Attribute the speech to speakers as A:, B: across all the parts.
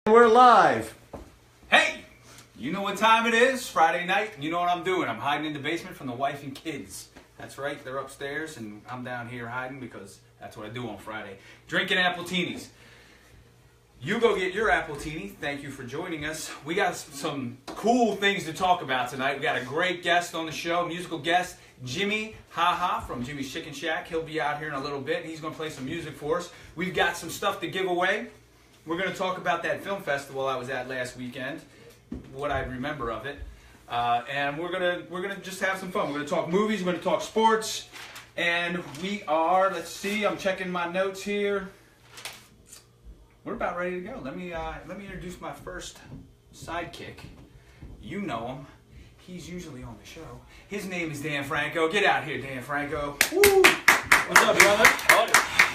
A: We're live.
B: Hey, you know what time it is? Friday night. You know what I'm doing? I'm hiding in the basement from the wife and kids. That's right, they're upstairs and I'm down here hiding because that's what I do on Friday. Drinking Appletinis. You go get your Appletini. Thank you for joining us. We got some cool things to talk about tonight. We got a great guest on the show, musical guest, Jimi HaHa from Jimmie's Chicken Shack. He'll be out here in a little bit. He's going to play some music for us. We've got some stuff to give away. We're going to talk about that film festival I was at last weekend, what I remember of it, and we're gonna just have some fun. We're going to talk movies, we're going to talk sports, and we are. Let's see, I'm checking my notes here. We're about ready to go. Let me introduce my first sidekick. You know him. He's usually on the show. His name is Dan Franco. Get out here, Dan Franco. Woo! What's up, brother?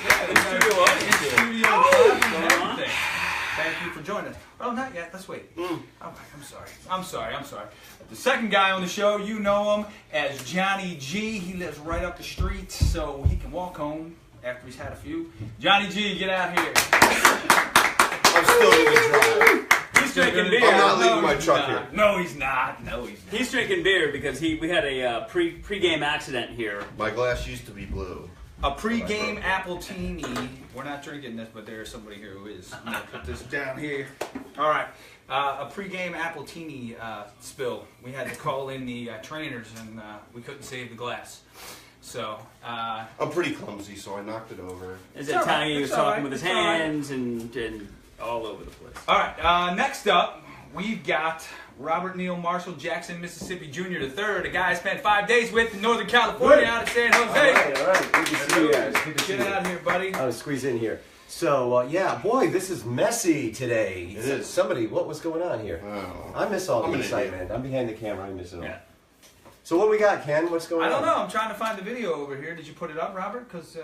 B: Yeah, the studio audience. Studio audience and everything. Thank you for joining us. Oh, not yet. Let's wait. Oh, I'm sorry. The second guy on the show, you know him as Johnny G. He lives right up the street, so he can walk home after he's had a few. Johnny G, get out here.
C: I'm still going to drive.
B: He's drinking beer.
C: I'm not leaving my truck here.
B: No, he's not.
D: He's drinking beer because we had a pre-game accident here.
C: My glass used to be blue.
B: A pre-game Appletini. We're not drinking this, but there's somebody here who is. I'm going to put this down here. All right. A pre-game Appletini spill. We had to call in the trainers, and we couldn't save the glass. So.
C: I'm pretty clumsy, so I knocked it over.
D: Is it time he was talking with his hands and all over the place?
B: All right. Next up, we've got Robert Neil Marshall Jackson, Mississippi Jr. III, the guy I spent 5 days with in Northern California out of San Jose.
A: All right. Good to see you guys. Good to see
B: Get
A: you.
B: out here, buddy.
A: I'll squeeze in here. So, yeah, boy, this is messy today.
C: It is.
A: Somebody, what was going on here?
C: Oh.
A: I miss all
C: I'm
A: the
C: an
A: excitement. I'm behind the camera. I miss it all.
D: Yeah.
A: So what we got, Ken? What's going on?
B: I don't know. I'm trying to find the video over here. Did you put it up, Robert? Because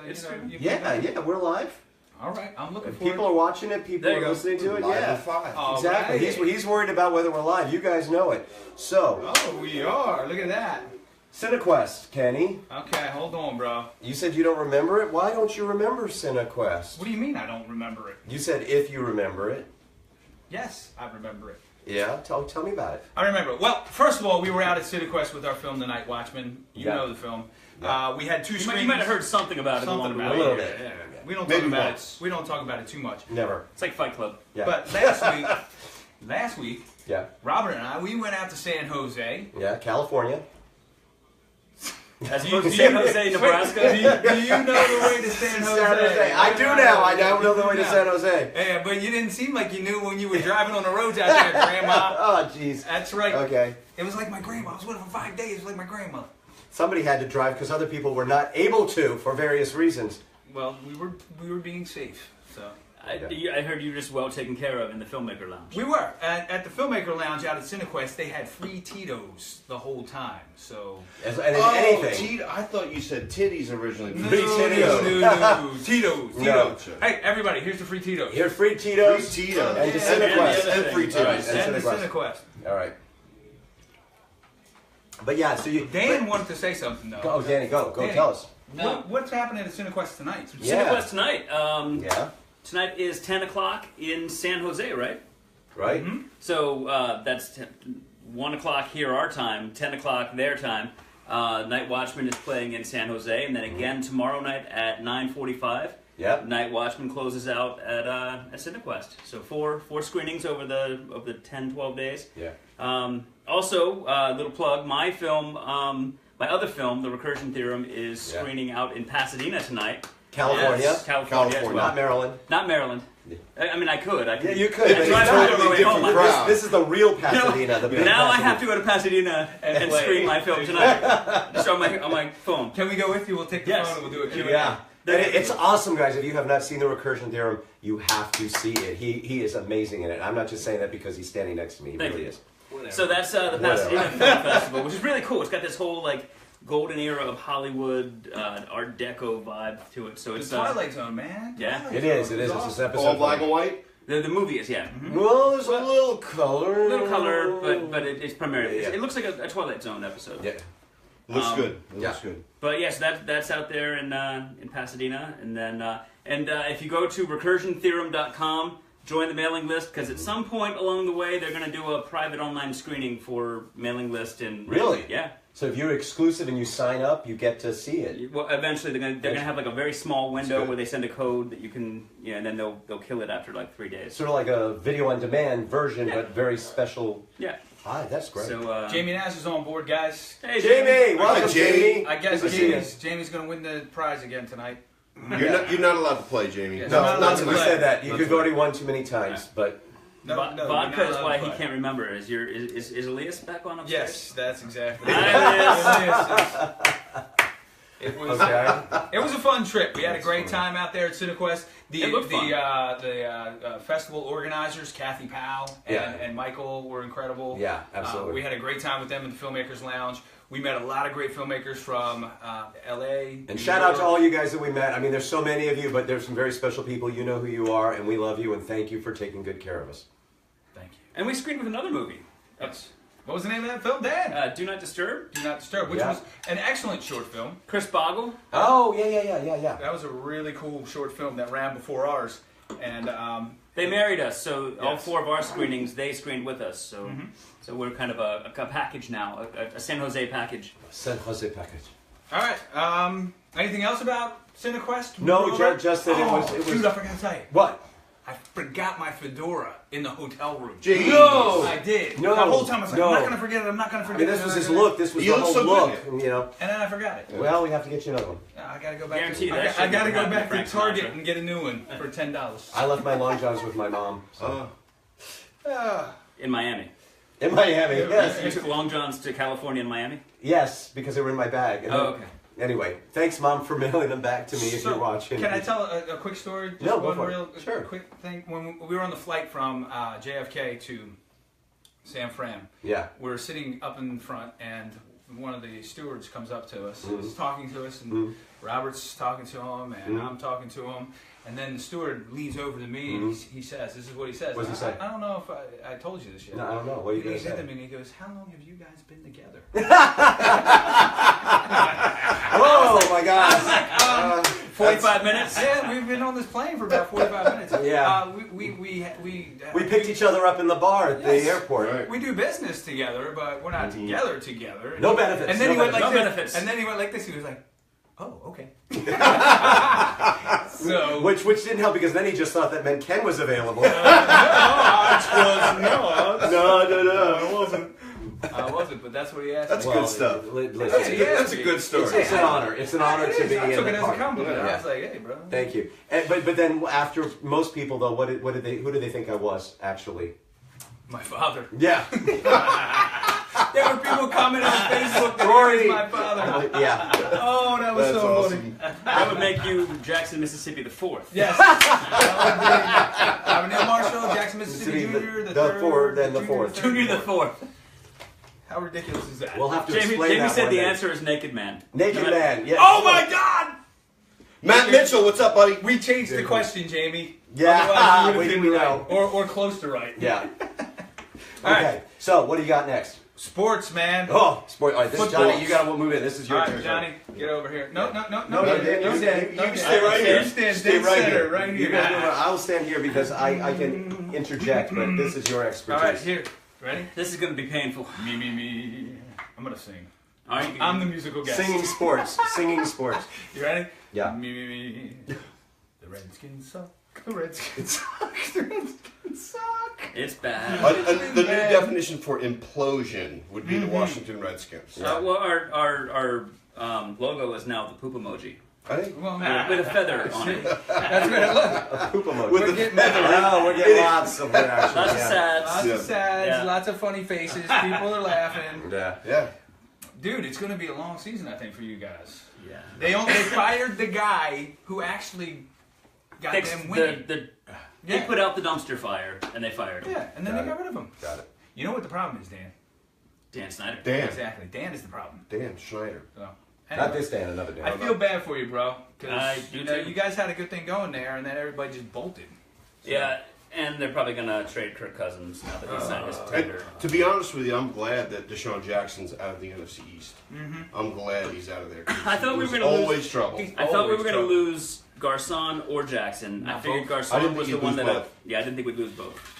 A: Yeah, we're live.
B: All right, I'm looking for
A: People
B: it.
A: are watching it. People
D: There you
A: are
D: go.
A: listening to it.
C: Live
A: Yeah.
C: at 5.
B: All
A: Exactly.
B: right.
A: He's worried about whether we're live. You guys know it. So,
B: Oh, we are. Look at that.
A: CineQuest, Kenny.
B: Okay, hold on, bro.
A: You said you don't remember it. Why don't you remember CineQuest?
B: What do you mean I don't remember it?
A: You said if you remember it.
B: Yes, I remember it.
A: Yeah. Tell me about it.
B: I remember it. Well, first of all, we were out at CineQuest with our film, The Night Watchman. You
A: Yeah.
B: know the film.
A: Yeah.
B: We had two
D: You
B: screens.
D: might have heard something about it
B: something
D: along the
B: about
D: way.
A: A little
B: it.
A: bit.
B: Yeah. We don't
C: Maybe
B: talk about
C: once.
B: it. We don't talk about it too much.
A: Never.
D: It's like Fight Club.
A: Yeah.
B: But last week,
A: Yeah.
B: Robert and I, we went out to San Jose.
A: Yeah. California.
D: As opposed to San Jose, Nebraska.
B: Do you know the way to San Jose?
A: I do now. I now know the way to San Jose.
B: Yeah, but you didn't seem like you knew when you were driving on the roads out there, Grandma.
A: Oh, jeez.
B: That's right.
A: Okay.
B: It was like my grandma. I was with her for 5 days. It was like my grandma.
A: Somebody had to drive because other people were not able to for various reasons.
B: Well, we were being safe, so.
D: I heard you were just well taken care of in the Filmmaker Lounge.
B: We were. At the Filmmaker Lounge out at CineQuest, they had free Tito's the whole time, so.
A: And anything.
C: I thought you said titties originally.
B: No,
A: Free Tito's.
B: no, Tito's.
A: No.
B: Hey, everybody, here's the free Tito's.
A: Here's free Tito's.
C: Free Tito's.
A: And to
B: Yeah.
A: CineQuest.
C: And free
D: All right.
C: titties.
A: And
B: And the
A: CineQuest.
B: CineQuest.
A: All right. But yeah, so you.
B: Dan wanted to say something, though.
A: Oh, Danny, go
B: Danny.
A: tell us.
B: What's happening at CineQuest tonight?
A: Yeah.
D: CineQuest tonight.
A: Yeah.
D: Tonight is 10 o'clock in San Jose, right?
A: Right.
B: Mm-hmm.
D: So that's 1 o'clock here our time, 10 o'clock their time. Night Watchman is playing in San Jose, and then again tomorrow night at 9:45.
A: Yep.
D: Night Watchman closes out at CineQuest. So four screenings over the 10, 12 days.
A: Yeah.
D: Also, little plug, my film, my other film, The Recursion Theorem, is screening out in Pasadena tonight.
A: California.
D: Yes, California.
C: California.
D: As well.
A: Not Maryland.
D: Not Maryland. I mean, I could.
A: Yeah, you could.
D: I'd
A: But
D: drive
A: it's
D: all
A: totally
D: the way
C: different
D: home.
C: crowd.
A: This is the real Pasadena. The big
D: Now I
A: Pasadena.
D: have to go to Pasadena and
B: play.
D: screen my film tonight. Just on my phone.
B: Can we go with you? We'll take the
D: Yes.
B: phone and we'll do a Q&A.
A: Yeah. And it's awesome, guys. If you have not seen The Recursion Theorem, you have to see it. He is amazing in it. I'm not just saying that because he's standing next to me. He
D: Thank
A: really
D: you.
A: is.
D: So that's the Pasadena Film Festival, which is really cool. It's got this whole like golden era of Hollywood Art Deco vibe to it. So
B: The
D: it's
B: Twilight Zone, man.
D: Yeah.
B: Twilight
A: It is.
B: Zone
A: It is. It's
B: awesome.
A: this episode.
C: All black and white?
D: the movie is, yeah.
A: Well, there's a little color.
D: A little color, but it's primarily
A: Yeah.
D: it looks like a Twilight Zone episode.
A: Yeah.
C: Looks good. It
A: yeah.
C: looks good.
D: But yes, that's out there in Pasadena, and then if you go to recursiontheorem.com, join the mailing list, because at some point along the way they're going to do a private online screening for mailing list. And
A: Really?
D: Yeah.
A: So if you're exclusive and you sign up, you get to see it.
D: Well, eventually they're going to have like a very small window
A: good.
D: where they send a code that you can, and then they'll kill it after like 3 days.
A: Sort of like a video on demand version, but very special.
D: Yeah.
A: Hi, that's great.
D: So
B: Jamie Nash is on board, guys.
D: hey,
A: Jamie, welcome,
C: Hi, Jamie.
A: Jamie.
B: I guess
A: Good to see you.
B: Jamie's going to win the prize again tonight.
C: You're not allowed to play, Jamie.
B: Yeah.
A: No,
B: Not
A: not
B: tonight.
A: we said that.
C: Not
A: You've
C: tonight.
A: already won too many times, but
D: Vodka is why he
B: can't.
D: can't remember. Is Elias back on upstairs?
B: Yes, that's exactly.
D: Hi,
B: It was.
A: okay.
B: It was a fun trip. We had a great time out there at CineQuest.
D: It looked fun.
B: The festival organizers, Kathy Powell and Michael, were incredible.
A: Yeah, absolutely.
B: We had a great time with them in the Filmmakers Lounge. We met a lot of great filmmakers from L.A.
A: And shout out to all you guys that we met. I mean, there's so many of you, but there's some very special people. You know who you are, and we love you, and thank you for taking good care of us.
B: Thank you.
D: And we screened with another movie.
B: Yes. What was the name of that film, Dan?
D: Do Not Disturb.
B: Do Not Disturb, which
A: Yeah.
B: was an excellent short film.
D: Chris Boggle.
A: Oh, yeah.
B: That was a really cool short film that ran before ours. And
D: They married us, so all
B: Yes.
D: 4 of our screenings, they screened with us. So, so we're kind of a package now, a San Jose package.
A: San Jose package.
B: all right. Anything else about CineQuest?
A: No,
B: Rover?
A: just that it was.
B: Dude, I forgot to tell you.
A: What?
B: I forgot my fedora in the hotel room.
C: Jeez.
A: No!
B: I did.
A: No,
B: The whole time I was like,
A: no.
B: I'm not going to forget it. I'm not going to
A: I
B: forget
A: mean,
B: it.
A: this was
B: I'm
A: his
B: not gonna-
A: look. This was
C: You
A: the
C: look
A: whole
C: so
A: look.
C: good.
A: You know.
B: And then I forgot it.
A: Well, we have to get you another one.
B: I got to go back.
D: Guarantee
B: to,
D: that
B: I
D: shit
B: got to
D: will
B: go
D: happen
B: back
D: to
B: to
D: Frank
B: Target
D: Sinatra.
B: and get a new one for $10.
A: I left my long johns with my mom. So.
D: In Miami.
A: In Miami,
D: You
A: yes.
D: took Long Johns to California and Miami?
A: Yes, because they were in my bag. And
D: Oh,
A: then-
D: okay.
A: Anyway, thanks, Mom, for mailing them back to me if
B: So,
A: you're watching.
B: Can I tell a quick story? Just
A: No, go
B: one
A: for it.
B: real
A: Sure.
B: quick thing. When we were on the flight from JFK to San Fran,
A: Yeah.
B: we were sitting up in front, and one of the stewards comes up to us.
A: Mhm.
B: He's talking to us, and
A: Mhm.
B: Robert's talking to him, and
A: Mhm.
B: I'm talking to him. And then the steward leans over to me, and he says, "This is what he says."
A: What does he say?
B: I don't know if I told you this yet.
A: No, I don't know. What are you
B: He
A: going to
B: said
A: say?
B: to me, and he goes, "How long have you guys been together?"
A: Oh, my God.
D: 45 minutes?
B: Yeah, we've been on this plane for about 45 minutes.
A: Yeah.
B: We
A: We picked each other up in the bar at the
B: Yes.
A: airport.
C: Right.
B: We do business together, but we're not together.
A: No benefits.
B: And then
A: no
B: he went
A: benefits.
B: like
D: No
B: this.
D: benefits.
B: And then he went like this. He was like, "Oh, okay." So
A: Which didn't help because then he just thought that meant Ken was available.
B: no,
C: No.
B: I wasn't. I wasn't, but that's what he asked.
C: That's
B: me.
C: good stuff.
A: Listen,
B: Yeah,
C: That's a good story.
A: it's an honor. It's an honor
B: It
A: to
B: is.
A: be
B: I
A: in
B: took
A: the
B: it as a
A: party.
B: compliment.
A: Yeah.
B: I was like, "Hey, bro."
A: Thank you. But then after most people though, who did they think I was actually?
B: My father.
A: Yeah.
B: There were people commenting on Facebook that
A: Corey.
B: he was my father.
A: Yeah.
B: Oh, that was
C: That's
B: so
C: awesome.
B: funny.
D: That would make you Jackson, Mississippi the 4th.
B: Yes. Avenel Marshall, Jackson, Mississippi
A: Mississippi,
B: Junior,
A: the
B: third,
A: fourth, then the
B: junior,
A: fourth.
B: third,
D: Junior the
B: fourth.
D: 4th.
B: How ridiculous is that?
A: We'll have to
D: Jamie
A: explain that
D: said
A: one
D: the
A: day.
D: answer is Naked Man.
A: Naked
D: No,
A: Man. Yeah.
B: Oh my God!
C: Matt Mitchell, what's up, buddy?
B: We changed the question, Jamie.
A: Yeah.
B: Otherwise, you would
A: We
B: have
A: didn't
B: been
A: know.
B: right. Or close to right.
A: Yeah.
B: All right.
A: Okay. So what do you got next?
B: Sports, man.
A: Oh, sport. All right, this is
B: Football.
A: Johnny. You got to move in. This is your
B: All
A: turn.
B: right, Johnny, get over here. No,
A: No,
B: Dan,
A: Dan, you
B: Dan,
A: can
B: Dan.
C: stay right here.
B: You stand
C: Stay
B: dead
C: right
B: center,
C: here.
B: right
A: You
B: here.
A: guys move on. I'll stand here because I can interject, but this is your expertise.
B: All right, here. Ready?
D: This is going to be painful.
B: Me. I'm gonna sing.
D: All right,
B: I'm the musical guest.
A: Singing sports. Singing sports.
B: You ready?
A: Yeah.
B: Me. The Redskins suck. The Redskins suck. The Redskins suck.
D: It's bad.
C: The new definition for implosion would be the Washington Redskins.
D: Well, our logo is now the poop emoji.
B: Well,
D: With a feather on it.
B: that's what I love.
A: A poop emoji.
C: With
B: We're
C: the
B: getting
A: Oh, we're getting lots of reactions.
D: Lots of
A: yeah.
D: sads.
B: lots
C: Yeah.
B: of sads,
D: Yeah.
B: lots of funny faces. People are laughing.
A: Yeah.
C: Yeah.
B: Dude, it's going to be a long season, I think, for you guys.
D: Yeah.
B: They fired the guy who actually got
D: Fixed
B: them winning.
D: They
B: Yeah.
D: put out the dumpster fire and they fired him.
B: Yeah, and then
A: Got
B: they
A: it.
B: got rid of him.
A: Got it.
B: You know what the problem is, Dan?
D: Dan Snyder.
C: Dan.
B: Exactly. Dan is the problem.
C: Dan Schneider.
B: So,
A: Not
B: anyway,
A: this Dan, another Dan.
B: I feel bad for you, bro.
D: I
B: Because
D: do
B: you know,
D: too.
B: you guys had a good thing going there, and then everybody just bolted. So,
D: Yeah. And they're probably going to trade Kirk Cousins now that he signed his
C: And
D: tender.
C: to be honest with you, I'm glad that Deshaun Jackson's out of the NFC East. I'm glad he's out of there.
D: I thought we were
C: There's
D: going to
C: always
D: lose.
C: trouble.
D: I thought we were going to
B: trouble.
D: lose Garcon or Jackson. I
B: Not
D: figured
B: both.
C: I
D: Garcon
C: didn't
D: was
C: think
D: the
C: you'd
D: one
C: lose
D: that.
C: both.
D: Yeah, I didn't think we'd lose both.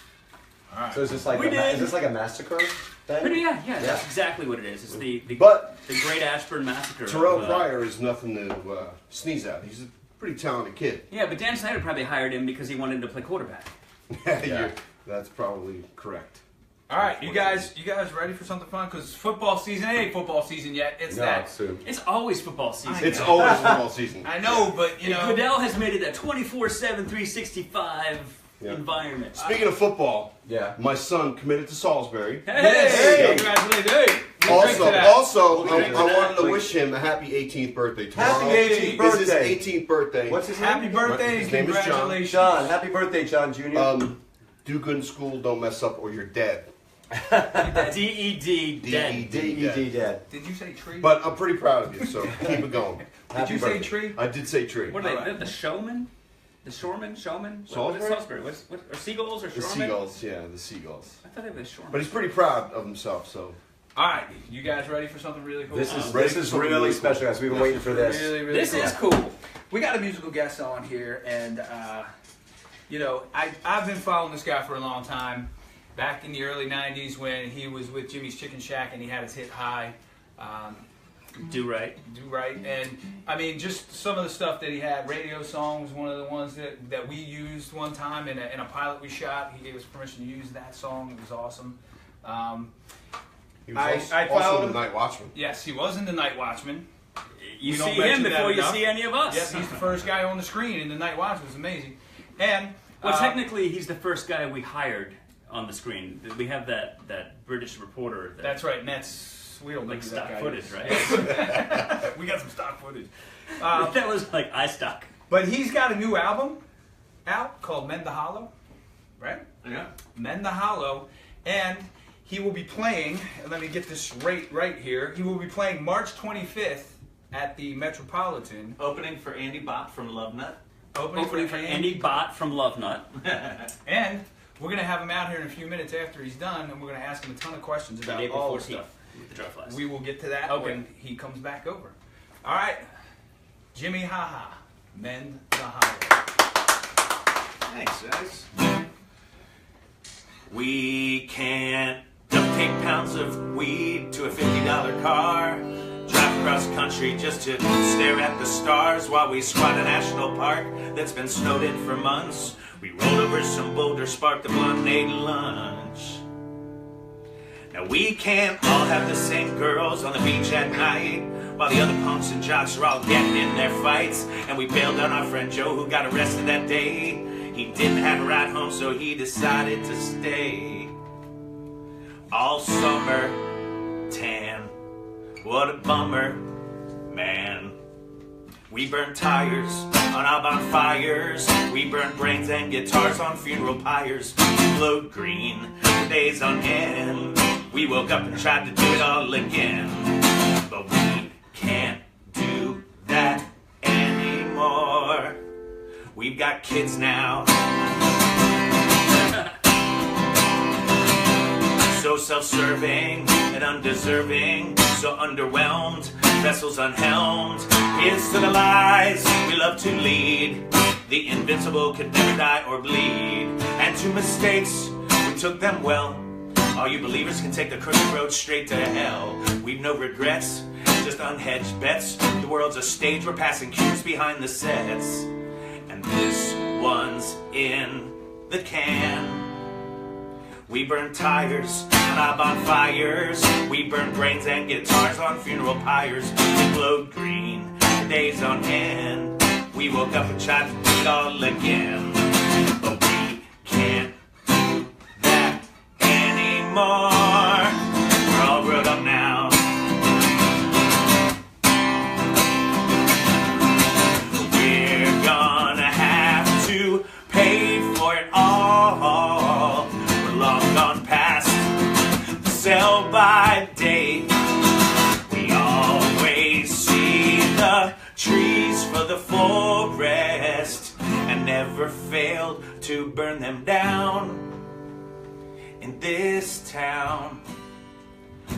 B: All right.
A: So is this like
D: We did.
A: is this like a massacre thing?
D: Yeah, that's exactly what it is. It's the
C: But
D: Great Ashburn Massacre.
C: Terrell
D: of,
C: Pryor is nothing to sneeze at. He's a pretty talented kid.
D: Yeah, but Dan Snyder probably hired him because he wanted to play quarterback.
C: Yeah, that's probably correct.
B: All right, you guys ready for something fun? Because football season, it ain't football season yet. It's
A: No,
B: that.
A: it's soon.
D: It's always football season.
C: It's always football season.
B: I know, but you know.
D: Goodell has made it a 24/7, 365
C: Yeah.
D: environment.
C: Speaking of football,
A: Yeah.
C: my son committed to Salisbury.
B: Hey, congratulations! Hey, we'll drink to that.
C: Also,
B: We'll drink to
C: I
B: that.
C: wanted to wish him a happy 18th birthday tomorrow.
A: Happy 18th
C: It's his
A: birthday.
C: 18th birthday.
A: What's his
B: Happy
A: name?
B: birthday!
C: His name is John.
B: Congratulations,
A: John. Happy birthday, John Jr.
C: Do good in school, don't mess up, or you're dead.
D: DED, dead.
A: D.E.D. dead.
B: Did you say tree?
C: But I'm pretty proud of you, so keep it going.
B: Did
A: Happy
B: you say
A: birthday.
B: tree?
C: I did say tree.
D: What are they?
B: Alright.
D: The showman? The shoreman? Showman? What is
C: Salisbury?
D: Salisbury? What, are seagulls or
C: The
D: shoremen?
C: seagulls, yeah, the seagulls.
D: I thought they were the shoreman.
C: But he's pretty proud of himself, so.
B: All right, you guys ready for something really cool?
A: This is
C: Ready
A: this
C: for
A: is
C: something
A: really
C: really
A: special,
C: cool.
A: guys. We've been waiting for this.
B: really
D: This
B: cool.
D: is cool.
B: We got a musical guest on here, and you know, I've been following this guy for a long time. Back in the early '90s, when he was with Jimmy's Chicken Shack, and he had his hit high.
D: Do right.
B: Do right, and I mean, just some of the stuff that he had. Radio Song was one of the ones that we used one time in a pilot we shot. He gave us permission to use that song. It was awesome.
C: He was
B: I
C: also
B: followed
C: the
B: him.
C: Night Watchman.
B: Yes, he was in the Night Watchman.
D: You
B: We don't
D: see
B: mention
D: him
B: that
D: before you
B: enough.
D: see any of us.
B: Yes, he's the first guy on the screen in the Night Watchman. It was amazing. And
D: Well, technically, he's the first guy we hired on the screen. We have that British reporter.
B: that's right, and we don't
D: Like
B: know who that
D: stock
B: guy
D: footage,
B: is.
D: right?
B: We got some stock footage.
D: That was like iStock.
B: But he's got a new album out called Mend the Hollow, right?
C: Yeah.
B: Mend the Hollow, and he will be playing. Let me get this right here. He will be playing March 25th at the Metropolitan.
E: Opening for Andy Bott from Love Nut.
D: Opening for Andy Bott from Love Nut.
B: And we're gonna have him out here in a few minutes after he's done, and we're gonna ask him a ton of questions about
D: April
B: all the
D: 14th
B: stuff.
D: with the Jarflys.
B: We will get to that
D: Okay.
B: when he comes back over. All right, Jimi HaHa, Mend the Hollow.
E: Thanks, guys. We can't duct tape pounds of weed to a $50 car. Drive across country just to stare at the stars while we squat a national park that's been snowed in for months. We rolled over some boulders, sparked a blunt, and ate lunch. Now we can't all have the same girls on the beach at night while the other punks and jocks are all getting in their fights. And we bailed on our friend Joe who got arrested that day. He didn't have a ride home, so he decided to stay. All summer, tan, what a bummer, man. We burn tires on our bonfires. We burn brains and guitars on funeral pyres. We glowed green for days on end. We woke up and tried to do it all again. But we can't do that anymore. We've got kids now. So self-serving and undeserving, so underwhelmed, vessels unhelmed. Here's to the lies we love to lead. The invincible could never die or bleed. And to mistakes, we took them well. All you believers can take the crooked road straight to hell. We've no regrets, just unhedged bets. The world's a stage, we're passing cues behind the sets. And this one's in the can. We burn tires on our bonfires. We burn brains and guitars on funeral pyres. We glowed green for days on end. We woke up and tried to do it all again. But we can't do that anymore. We're all grown up now. We're gonna have to pay for it all. We're long gone past the sell-by date. We always see the trees for the forest and never failed to burn them down. In this town,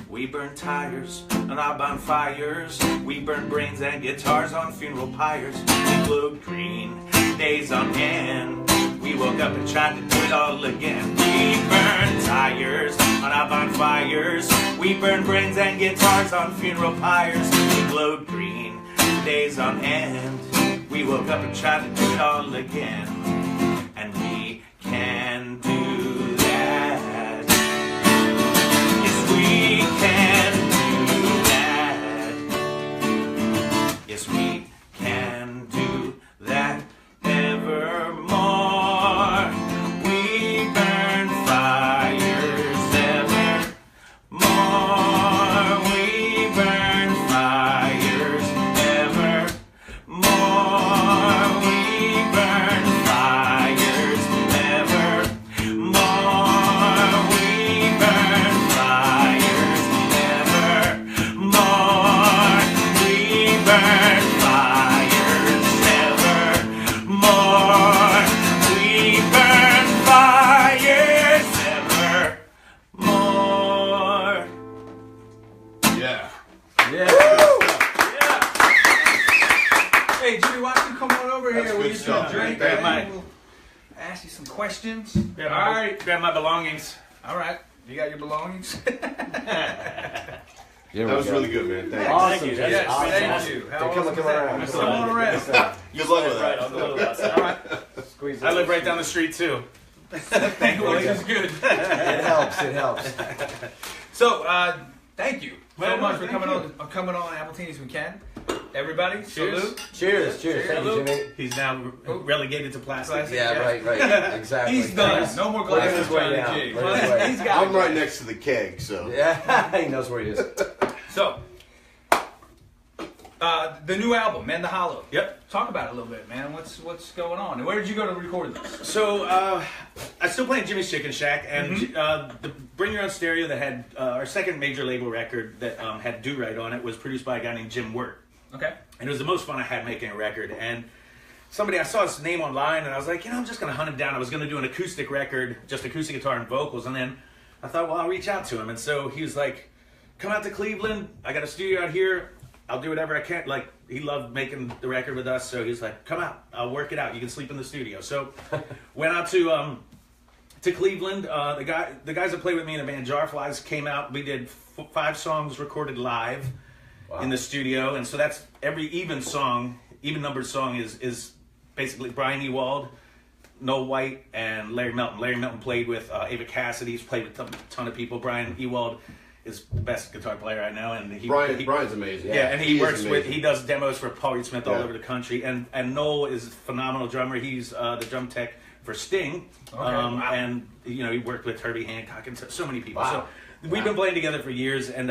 E: we burn tires on our bonfires. We burn brains and guitars on funeral pyres. We glowed green days on end. We woke up and tried to do it all again. We burn tires on our bonfires. We burn brains and guitars on funeral pyres. We glowed green days on end. We woke up and tried to do it all again. And we can do that. Yes, we can do that. Yes, we can do that evermore. We burn fires evermore. We burn fires evermore. We burn fires evermore. We burn fires evermore. We burn fires evermore. We burn fires evermore.
C: Yeah.
B: Hey, Jimmy, why don't you come on over
C: That's
B: here?
C: good
B: We'll get you a
C: stuff,
B: drink.
C: man.
E: Grab
B: and we'll ask you some questions.
E: Grab
B: All right.
E: grab my belongings.
B: All right. You got your belongings?
A: There
C: That
A: we
C: was
A: go.
C: really good, man. Thank you.
A: Awesome.
D: Thank you.
A: Jimmy.
B: Yes,
A: Awesome.
B: thank you. How
A: Come
B: awesome is
A: on
B: that?
A: around.
B: Come on around.
C: Good luck with
D: Right,
C: that.
D: I'll go with us.
B: All right.
A: Squeeze
E: I
A: it.
E: live right down the street too.
B: Thank you. Well, this is good.
A: It helps. It helps.
B: So, thank you so
E: Well,
B: much for
E: thank
B: coming on Appletinis We Can. Everybody,
E: Cheers.
B: salute.
A: Cheers. Cheers. Thank you,
B: Salute.
A: Jimmy.
E: He's now relegated to plastic.
B: Plastic.
A: Yeah. Right. Exactly.
B: He's done. No more
A: Look at
B: glasses
A: his way
B: trying to
A: down.
B: jig.
A: Look at his way.
B: He's got
C: I'm right next to the keg, so.
A: Yeah. He knows where he is.
B: So, the new album, Man the Hollow.
E: Yep.
B: Talk about it a little bit, man. What's going on? And where did you go to record this?
E: So I still play in Jimmy's Chicken Shack, and the Bring Your Own Stereo that had our second major label record that had Do Right on it was produced by a guy named Jim Wirt.
B: Okay.
E: And it was the most fun I had making a record. And I saw his name online, and I was like, I'm just going to hunt him down. I was going to do an acoustic record, just acoustic guitar and vocals. And then I thought, well, I'll reach out to him. And so he was like, come out to Cleveland. I got a studio out here. I'll do whatever I can. Like, he loved making the record with us. So he's like, come out. I'll work it out. You can sleep in the studio. So went out to Cleveland. The guys that played with me in the band Jarflys came out. We did 5 songs recorded live.
A: Wow.
E: In the studio, and so that's every even numbered song is basically Brian Ewald, Noel White, and Larry Melton. Larry Melton played with Ava Cassidy. He's played with a ton of people. Brian Ewald is the best guitar player I know, and
C: Brian's amazing.
E: yeah, and he
C: is
E: works
C: amazing.
E: he does demos for Paul Reed Smith all
C: Yeah.
E: over the country, and Noel is a phenomenal drummer. He's the drum tech for Sting,
B: wow.
E: and he worked with Herbie Hancock and so many people.
A: Wow.
E: So we've been playing together for years, and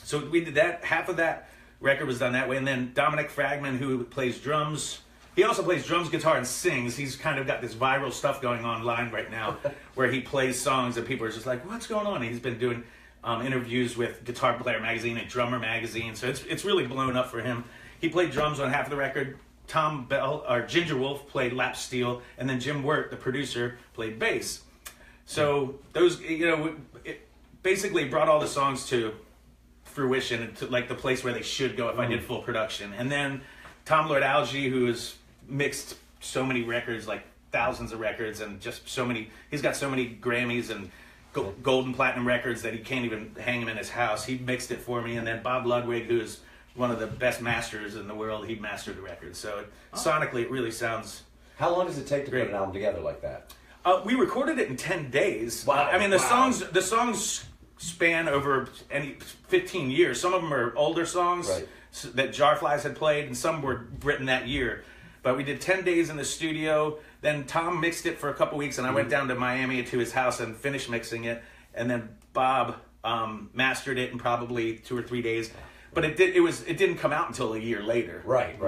E: so we did that. Half of that record was done that way, and then Dominic Fragman, who plays drums, he also plays drums, guitar, and sings. He's kind of got this viral stuff going on online right now, where he plays songs and people are just like, "What's going on?" And he's been doing interviews with Guitar Player Magazine and Drummer Magazine, so it's really blown up for him. He played drums on half of the record. Tom Bell or Ginger Wolf played lap steel, and then Jim Wirt, the producer, played bass. So those, it basically brought all the songs to fruition, to like the place where they should go if I did full production. And then Tom Lord Alge, who has mixed so many records, like thousands of records, and just so many, he's got so many Grammys and gold and platinum records that he can't even hang them in his house. He mixed it for me. And then Bob Ludwig, who is one of the best masters in the world, he mastered the record. So sonically, it really sounds.
A: How long does it take to
E: Great.
A: put an album together like that?
E: We recorded it in 10 days.
A: Wow.
E: I mean, the
A: Wow.
E: songs span over 15 years. Some of them are older songs
A: Right.
E: that Jarflys had played, and some were written that year. But we did 10 days in the studio. Then Tom mixed it for a couple weeks, and I went down to Miami to his house and finished mixing it. And then Bob mastered it in probably 2 or 3 days. But it didn't come out until a year later.
A: Right.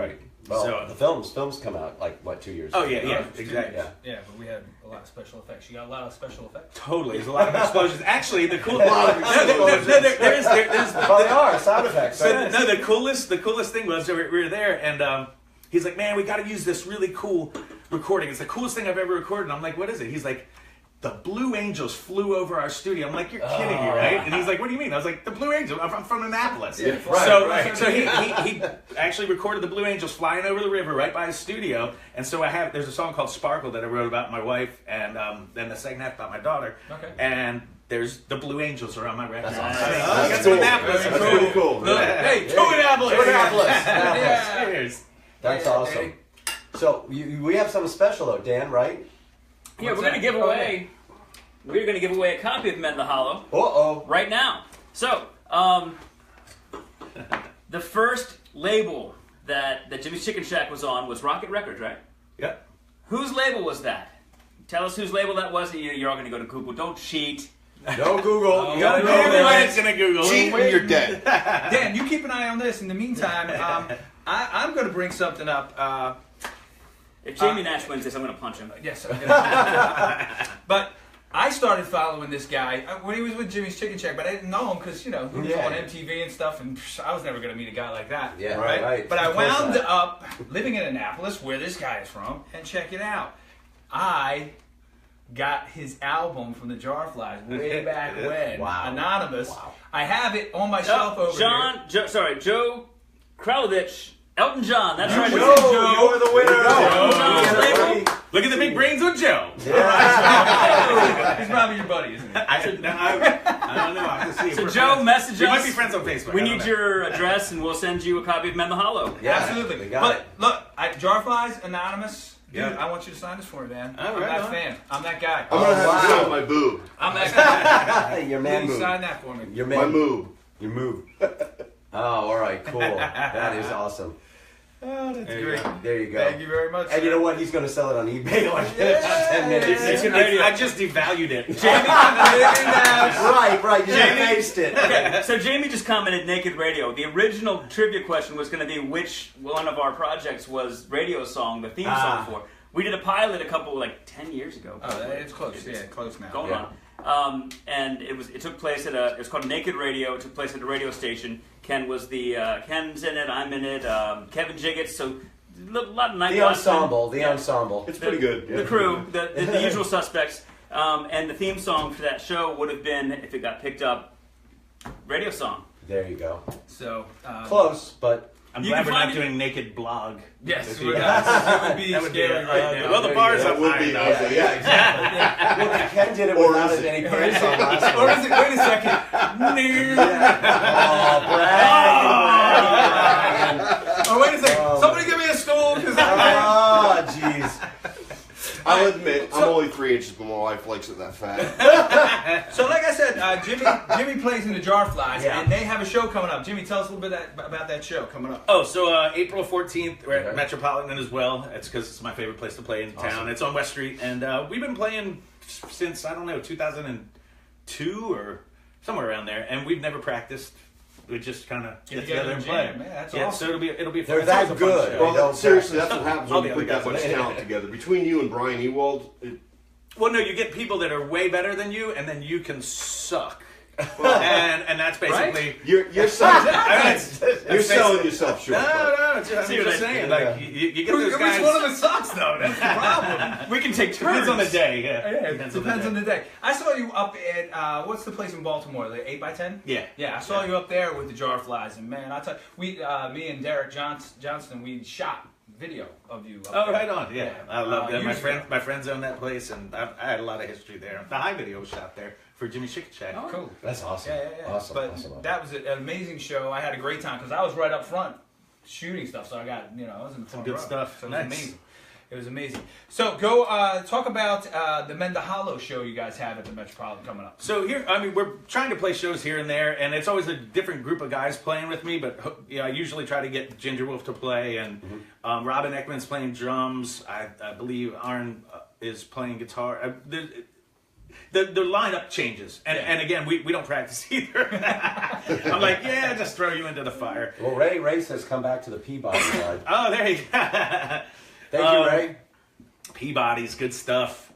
A: Well,
E: So-
A: the films come out like what, 2 years?
E: Oh
A: ago?
E: yeah, exactly.
A: Yeah.
B: Yeah, but we had a lot of special effects. You got a lot of special effects.
E: Totally, there's a lot of explosions. Actually, the cool
C: explosions.
E: there's
A: Well, they are sound effects.
E: So no, the coolest thing was we were there, and he's like, "Man, we got to use this really cool recording. It's the coolest thing I've ever recorded. And I'm like, what is it? He's like, the Blue Angels flew over our studio. I'm like, you're kidding me, right? And he's like, what do you mean? I was like, the Blue Angels. I'm from Annapolis.
A: Yeah,
E: So he actually recorded the Blue Angels flying over the river right by his studio. And so there's a song called Sparkle that I wrote about my wife, and then the second half about my daughter.
B: Okay.
E: And there's the Blue Angels are on my record.
A: That's
C: cool.
E: Annapolis.
C: That's pretty cool.
B: Hey, to Annapolis!
A: Yeah.
E: Cheers.
A: That's awesome. So we have something special though, Dan, right?
D: Yeah,
B: What's
D: we're going to
B: that?
D: give away. We're going to give away a copy of Men in the Hollow
A: Uh-oh.
D: right now. So, the first label that Jimmy's Chicken Shack was on was Rocket Records, right?
E: Yeah.
D: Whose label was that? Tell us whose label that was. You're all going to go to Google. Don't cheat.
A: No Google. You gotta know
E: Everybody's
A: this.
E: going to Google.
C: Cheat when you're dead.
B: Dan, you keep an eye on this. In the meantime, I'm going to bring something up.
D: If Jamie Nash wins this, I'm going to punch him.
B: Yes, but I started following this guy when he was with Jimmy's Chicken Shack, but I didn't know him because, he was on MTV and stuff, and I was never going to meet a guy like that.
A: Yeah,
B: right. But I
A: Of course
B: wound
A: not.
B: up living in Annapolis, where this guy is from, and check it out. I got his album from the Jarflys way back when.
A: Wow.
B: Anonymous.
A: Wow.
B: I have it on my shelf over here.
D: Joe Kralovich, Elton John. That's right.
A: Joe, you're the winner.
D: Elton John's label.
E: Look at the big brains on Joe.
B: He's probably your buddy, isn't he?
E: I don't know. I have to see.
D: So Joe, message
E: We
D: us.
E: might be friends on Facebook.
D: We
E: I don't
D: need
E: know.
D: your address, and we'll send you a copy of Men in the Hollow.
A: Yeah,
B: Absolutely.
A: we got it.
B: But look, Jarflies, Anonymous. Dude,
E: Yeah.
B: I want you to sign this for me, man.
E: All
B: I'm
E: right,
B: that
E: on.
B: fan. I'm that guy.
C: I'm gonna have
A: wow.
C: to sign my boob.
B: I'm that guy.
A: Your man
B: Please
A: move.
B: sign that for me.
A: Your
C: My
A: man
C: move.
A: Your move. Oh, all right, cool. That is awesome.
B: Oh, that's
E: There you
B: great.
E: go.
A: There you go.
B: Thank you very much.
A: And you know what? He's going to sell it on eBay in like 10 minutes.
E: I just devalued it.
A: Right. You just faced it.
D: Okay, so Jamie just commented Naked Radio. The original trivia question was going to be which one of our projects was radio song, the theme song for. We did a pilot a couple, 10 years ago.
B: Oh, it's close. Yeah, close now.
D: Going
A: Yeah.
D: on. And it took place at it was called Naked Radio. It took place at a radio station. Ken's in it, I'm in it, Kevin Jiggets, so a lot of night
A: The ensemble.
C: It's pretty good.
D: The crew, the usual suspects, and the theme song for that show would have been, if it got picked up, radio song.
A: There you go.
B: So,
A: Close, but
E: I'm
D: You
E: glad
D: can
E: we're
D: find
E: not
D: it-
E: doing naked blog.
B: yes,
E: Yeah.
B: it would be
E: That would be
B: scary right now.
E: well, the bars
C: That
E: up
C: would
E: high
C: be
E: enough.
C: ugly. Yeah, exactly.
A: Well, Ken did it
C: Or
A: without
C: is it?
A: any pants on last
B: Or
A: week.
B: is it? Wait a second.
A: Oh,
B: Or wait a second. Somebody give me a stool.
A: Oh, jeez.
C: I'll admit, I'm only 3 inches, but my wife likes it that fat.
B: So, like I said, Jimmy plays in the Jarflies,
A: Yeah.
B: and they have a show coming up. Jimmy, tell us a little bit about that show coming up.
E: Oh, so April 14th, we're
A: Okay.
E: at Metropolitan as well. It's because it's my favorite place to play in town.
A: Awesome.
E: It's on West Street, and we've been playing since, 2002 or somewhere around there, and we've never practiced. We just kind of get together and play.
B: Man, that's
E: Yeah,
B: awesome.
E: so it'll be
A: They're
E: it's
A: that
E: always a fun
A: good.
E: show.
A: Well, don't
C: Seriously,
A: practice.
C: that's what happens
E: All
C: when
E: the
C: you
E: other
C: put that
E: guys
C: much
E: are-
C: talent together. Between you and Brian Ewald,
E: Well, no, you get people that are way better than you, and then you can suck. And that's basically.
C: you're selling,
E: I mean,
C: you're selling yourself short. bud.
E: No, I'm just saying. Like you get those guys.
B: Which one of us sucks, though? That's the problem.
D: We can take turns.
E: Depends on the day. Yeah,
B: Yeah, it depends on the day. I saw you up at what's the place in Baltimore? The 8x10.
E: Yeah.
B: Yeah, I saw you up there with the Jarflies, and man, I tell you, me and Derek Johnston, we shot video of you. Up
E: Oh,
B: there.
E: right on. Yeah, I love that.
B: years ago.
E: My friends own that place, and I had a lot of history there. The high video was shot there for Jimmy's Chicken Shack.
B: Oh, cool.
A: That's awesome.
B: Yeah.
A: Awesome.
B: But
A: awesome.
B: that was an amazing show. I had a great time because I was right up front shooting stuff, so I got I was in the front
E: good
B: row.
E: stuff.
B: So it was
E: Nice.
B: amazing. It was amazing. So go talk about the Men in the Hollow show you guys have at the Metropolitan coming up.
E: So here, I mean, we're trying to play shows here and there, and it's always a different group of guys playing with me. But I usually try to get Ginger Wolf to play, and Robin Ekman's playing drums. I believe Arn is playing guitar. The lineup changes, and again, we don't practice either. I'm like, yeah, just throw you into the fire.
A: Well, Ray says come back to the Peabody side.
E: Oh, there you go.
A: Thank you, Ray.
E: Peabody's good stuff.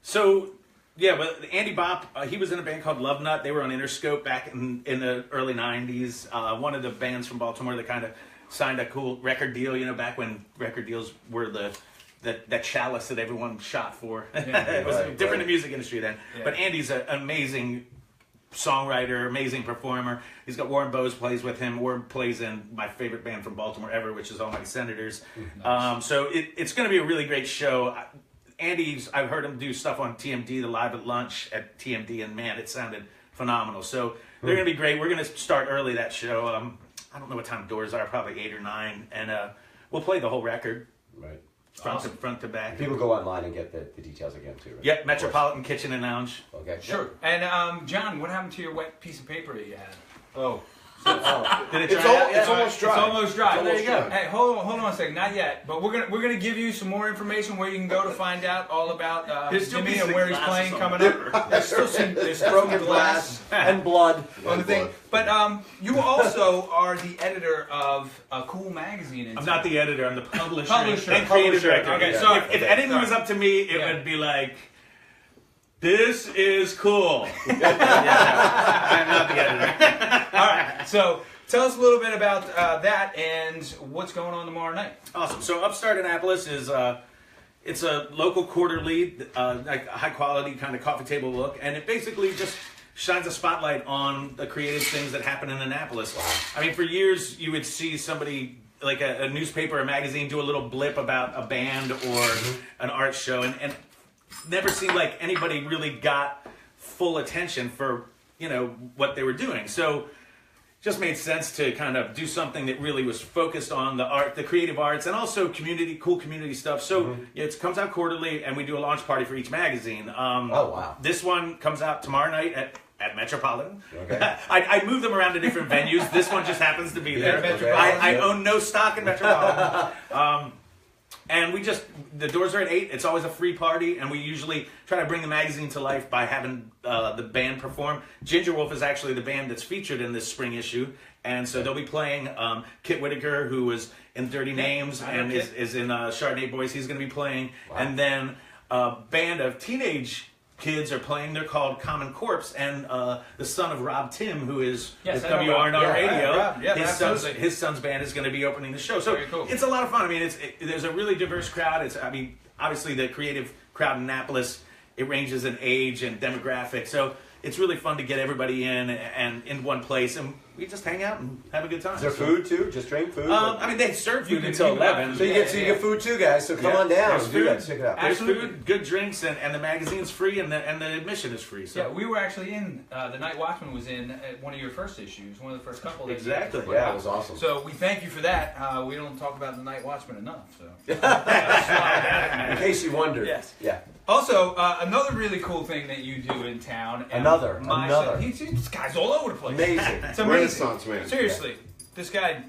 E: So, yeah, but Andy Bopp, he was in a band called Love Nut. They were on Interscope back in the early 90s. One of the bands from Baltimore that kind of signed a cool record deal. You know, back when record deals were that chalice that everyone shot for. It was different in the music industry then.
B: Yeah.
E: But Andy's an amazing songwriter, amazing performer. He's got Warren Bowes plays with him. Warren plays in my favorite band from Baltimore ever, which is Almighty Senators.
B: Nice.
E: So it's going to be a really great show. I've heard him do stuff on TMD, the Live at Lunch at TMD, and man, it sounded phenomenal. So they're going to be great. We're going to start early that show. I don't know what time doors are, probably 8 or 9, and we'll play the whole record.
A: Right.
E: Front to back.
A: People go online and get the details again too. Right?
E: Yep, Metropolitan Kitchen and Lounge.
A: Okay.
B: Sure. And John, what happened to your wet piece of paper that you had?
A: Oh.
E: Did it
C: It's,
E: dry out yet?
C: it's almost dry.
B: It's almost dry.
C: It's
B: There you go.
C: almost dry.
B: Hey, hold on a second. Not yet, but we're gonna give you some more information where you can go to find out all about
E: There's still
B: Jimmy
E: pieces
B: and
E: of
B: where he's
E: glasses
B: playing
E: on
B: coming
E: the
B: up. There's still some
A: Broken glass and blood.
B: on the thing.
C: blood.
B: But you also are the editor of a cool magazine. In
E: I'm
B: town.
E: not the editor. I'm the publisher,
B: Publisher.
E: and creative
A: Publisher.
E: director.
B: Okay,
A: Yeah.
B: sorry.
E: If anything was up to me, it would be like, this is cool. I'm not the editor.
B: All right. So tell us a little bit about that and what's going on tomorrow night.
E: Awesome. So Upstart Annapolis is it's a local quarterly, like high quality kind of coffee table look, and it basically just shines a spotlight on the creative things that happen in Annapolis. I mean, for years you would see somebody like a newspaper or magazine do a little blip about a band or an art show, and never seemed like anybody really got full attention for what they were doing. So just made sense to kind of do something that really was focused on the art, the creative arts, and also cool community stuff. So it comes out quarterly, and we do a launch party for each magazine.
A: Oh, wow.
E: This one comes out tomorrow night at Metropolitan.
A: Okay.
E: I move them around to different venues. This one just happens to be there.
B: Metropolitan.
E: I own no stock in Metropolitan. And the doors are at 8. It's always a free party, and we usually try to bring the magazine to life by having the band perform. Ginger Wolf is actually the band that's featured in this spring issue, and so they'll be playing Kit Whitaker, who was in Dirty Names
B: I know
E: and
B: Kit.
E: is in Chardonnay Boys. He's going to be playing,
A: Wow.
E: and then a band of teenage kids are playing. They're called Common Corpse, and the son of Rob Tim, who is
B: Yes,
E: with
B: I know Rob.
E: WRNR
B: Yeah,
E: Radio,
B: Rob. Yeah, absolutely.
E: his son's band is going to be opening the show. So
B: Very cool.
E: it's a lot of fun. I mean, there's a really diverse crowd. Obviously the creative crowd in Annapolis, it ranges in age and demographic. So it's really fun to get everybody in one place, and we just hang out and have a good time.
A: Is there food too? Just drink food?
E: I mean, they serve
B: You
E: food
B: can-
E: until
B: you can buy
E: 11.
A: so you get food too, guys. So come
E: Yeah,
A: on down.
E: there's
A: and do
E: food.
A: that. Check it out.
E: There's
B: Absolutely.
E: food, good drinks, and the magazine's free, and the admission is free. So
B: Yeah, we were actually in, the Night Watchman was in one of your first issues, one of the first couple. That you
E: Exactly.
B: guys put
A: Yeah,
B: out.
A: it was awesome.
B: So we thank you for that. We don't talk about the Night Watchman enough. So
A: In case you wondered.
B: Yes.
A: Yeah.
B: Also, another really cool thing that you do in town. And
A: Another.
B: This guy's all over the place.
A: Amazing.
B: It's amazing.
C: Renaissance man.
B: Seriously, this guy,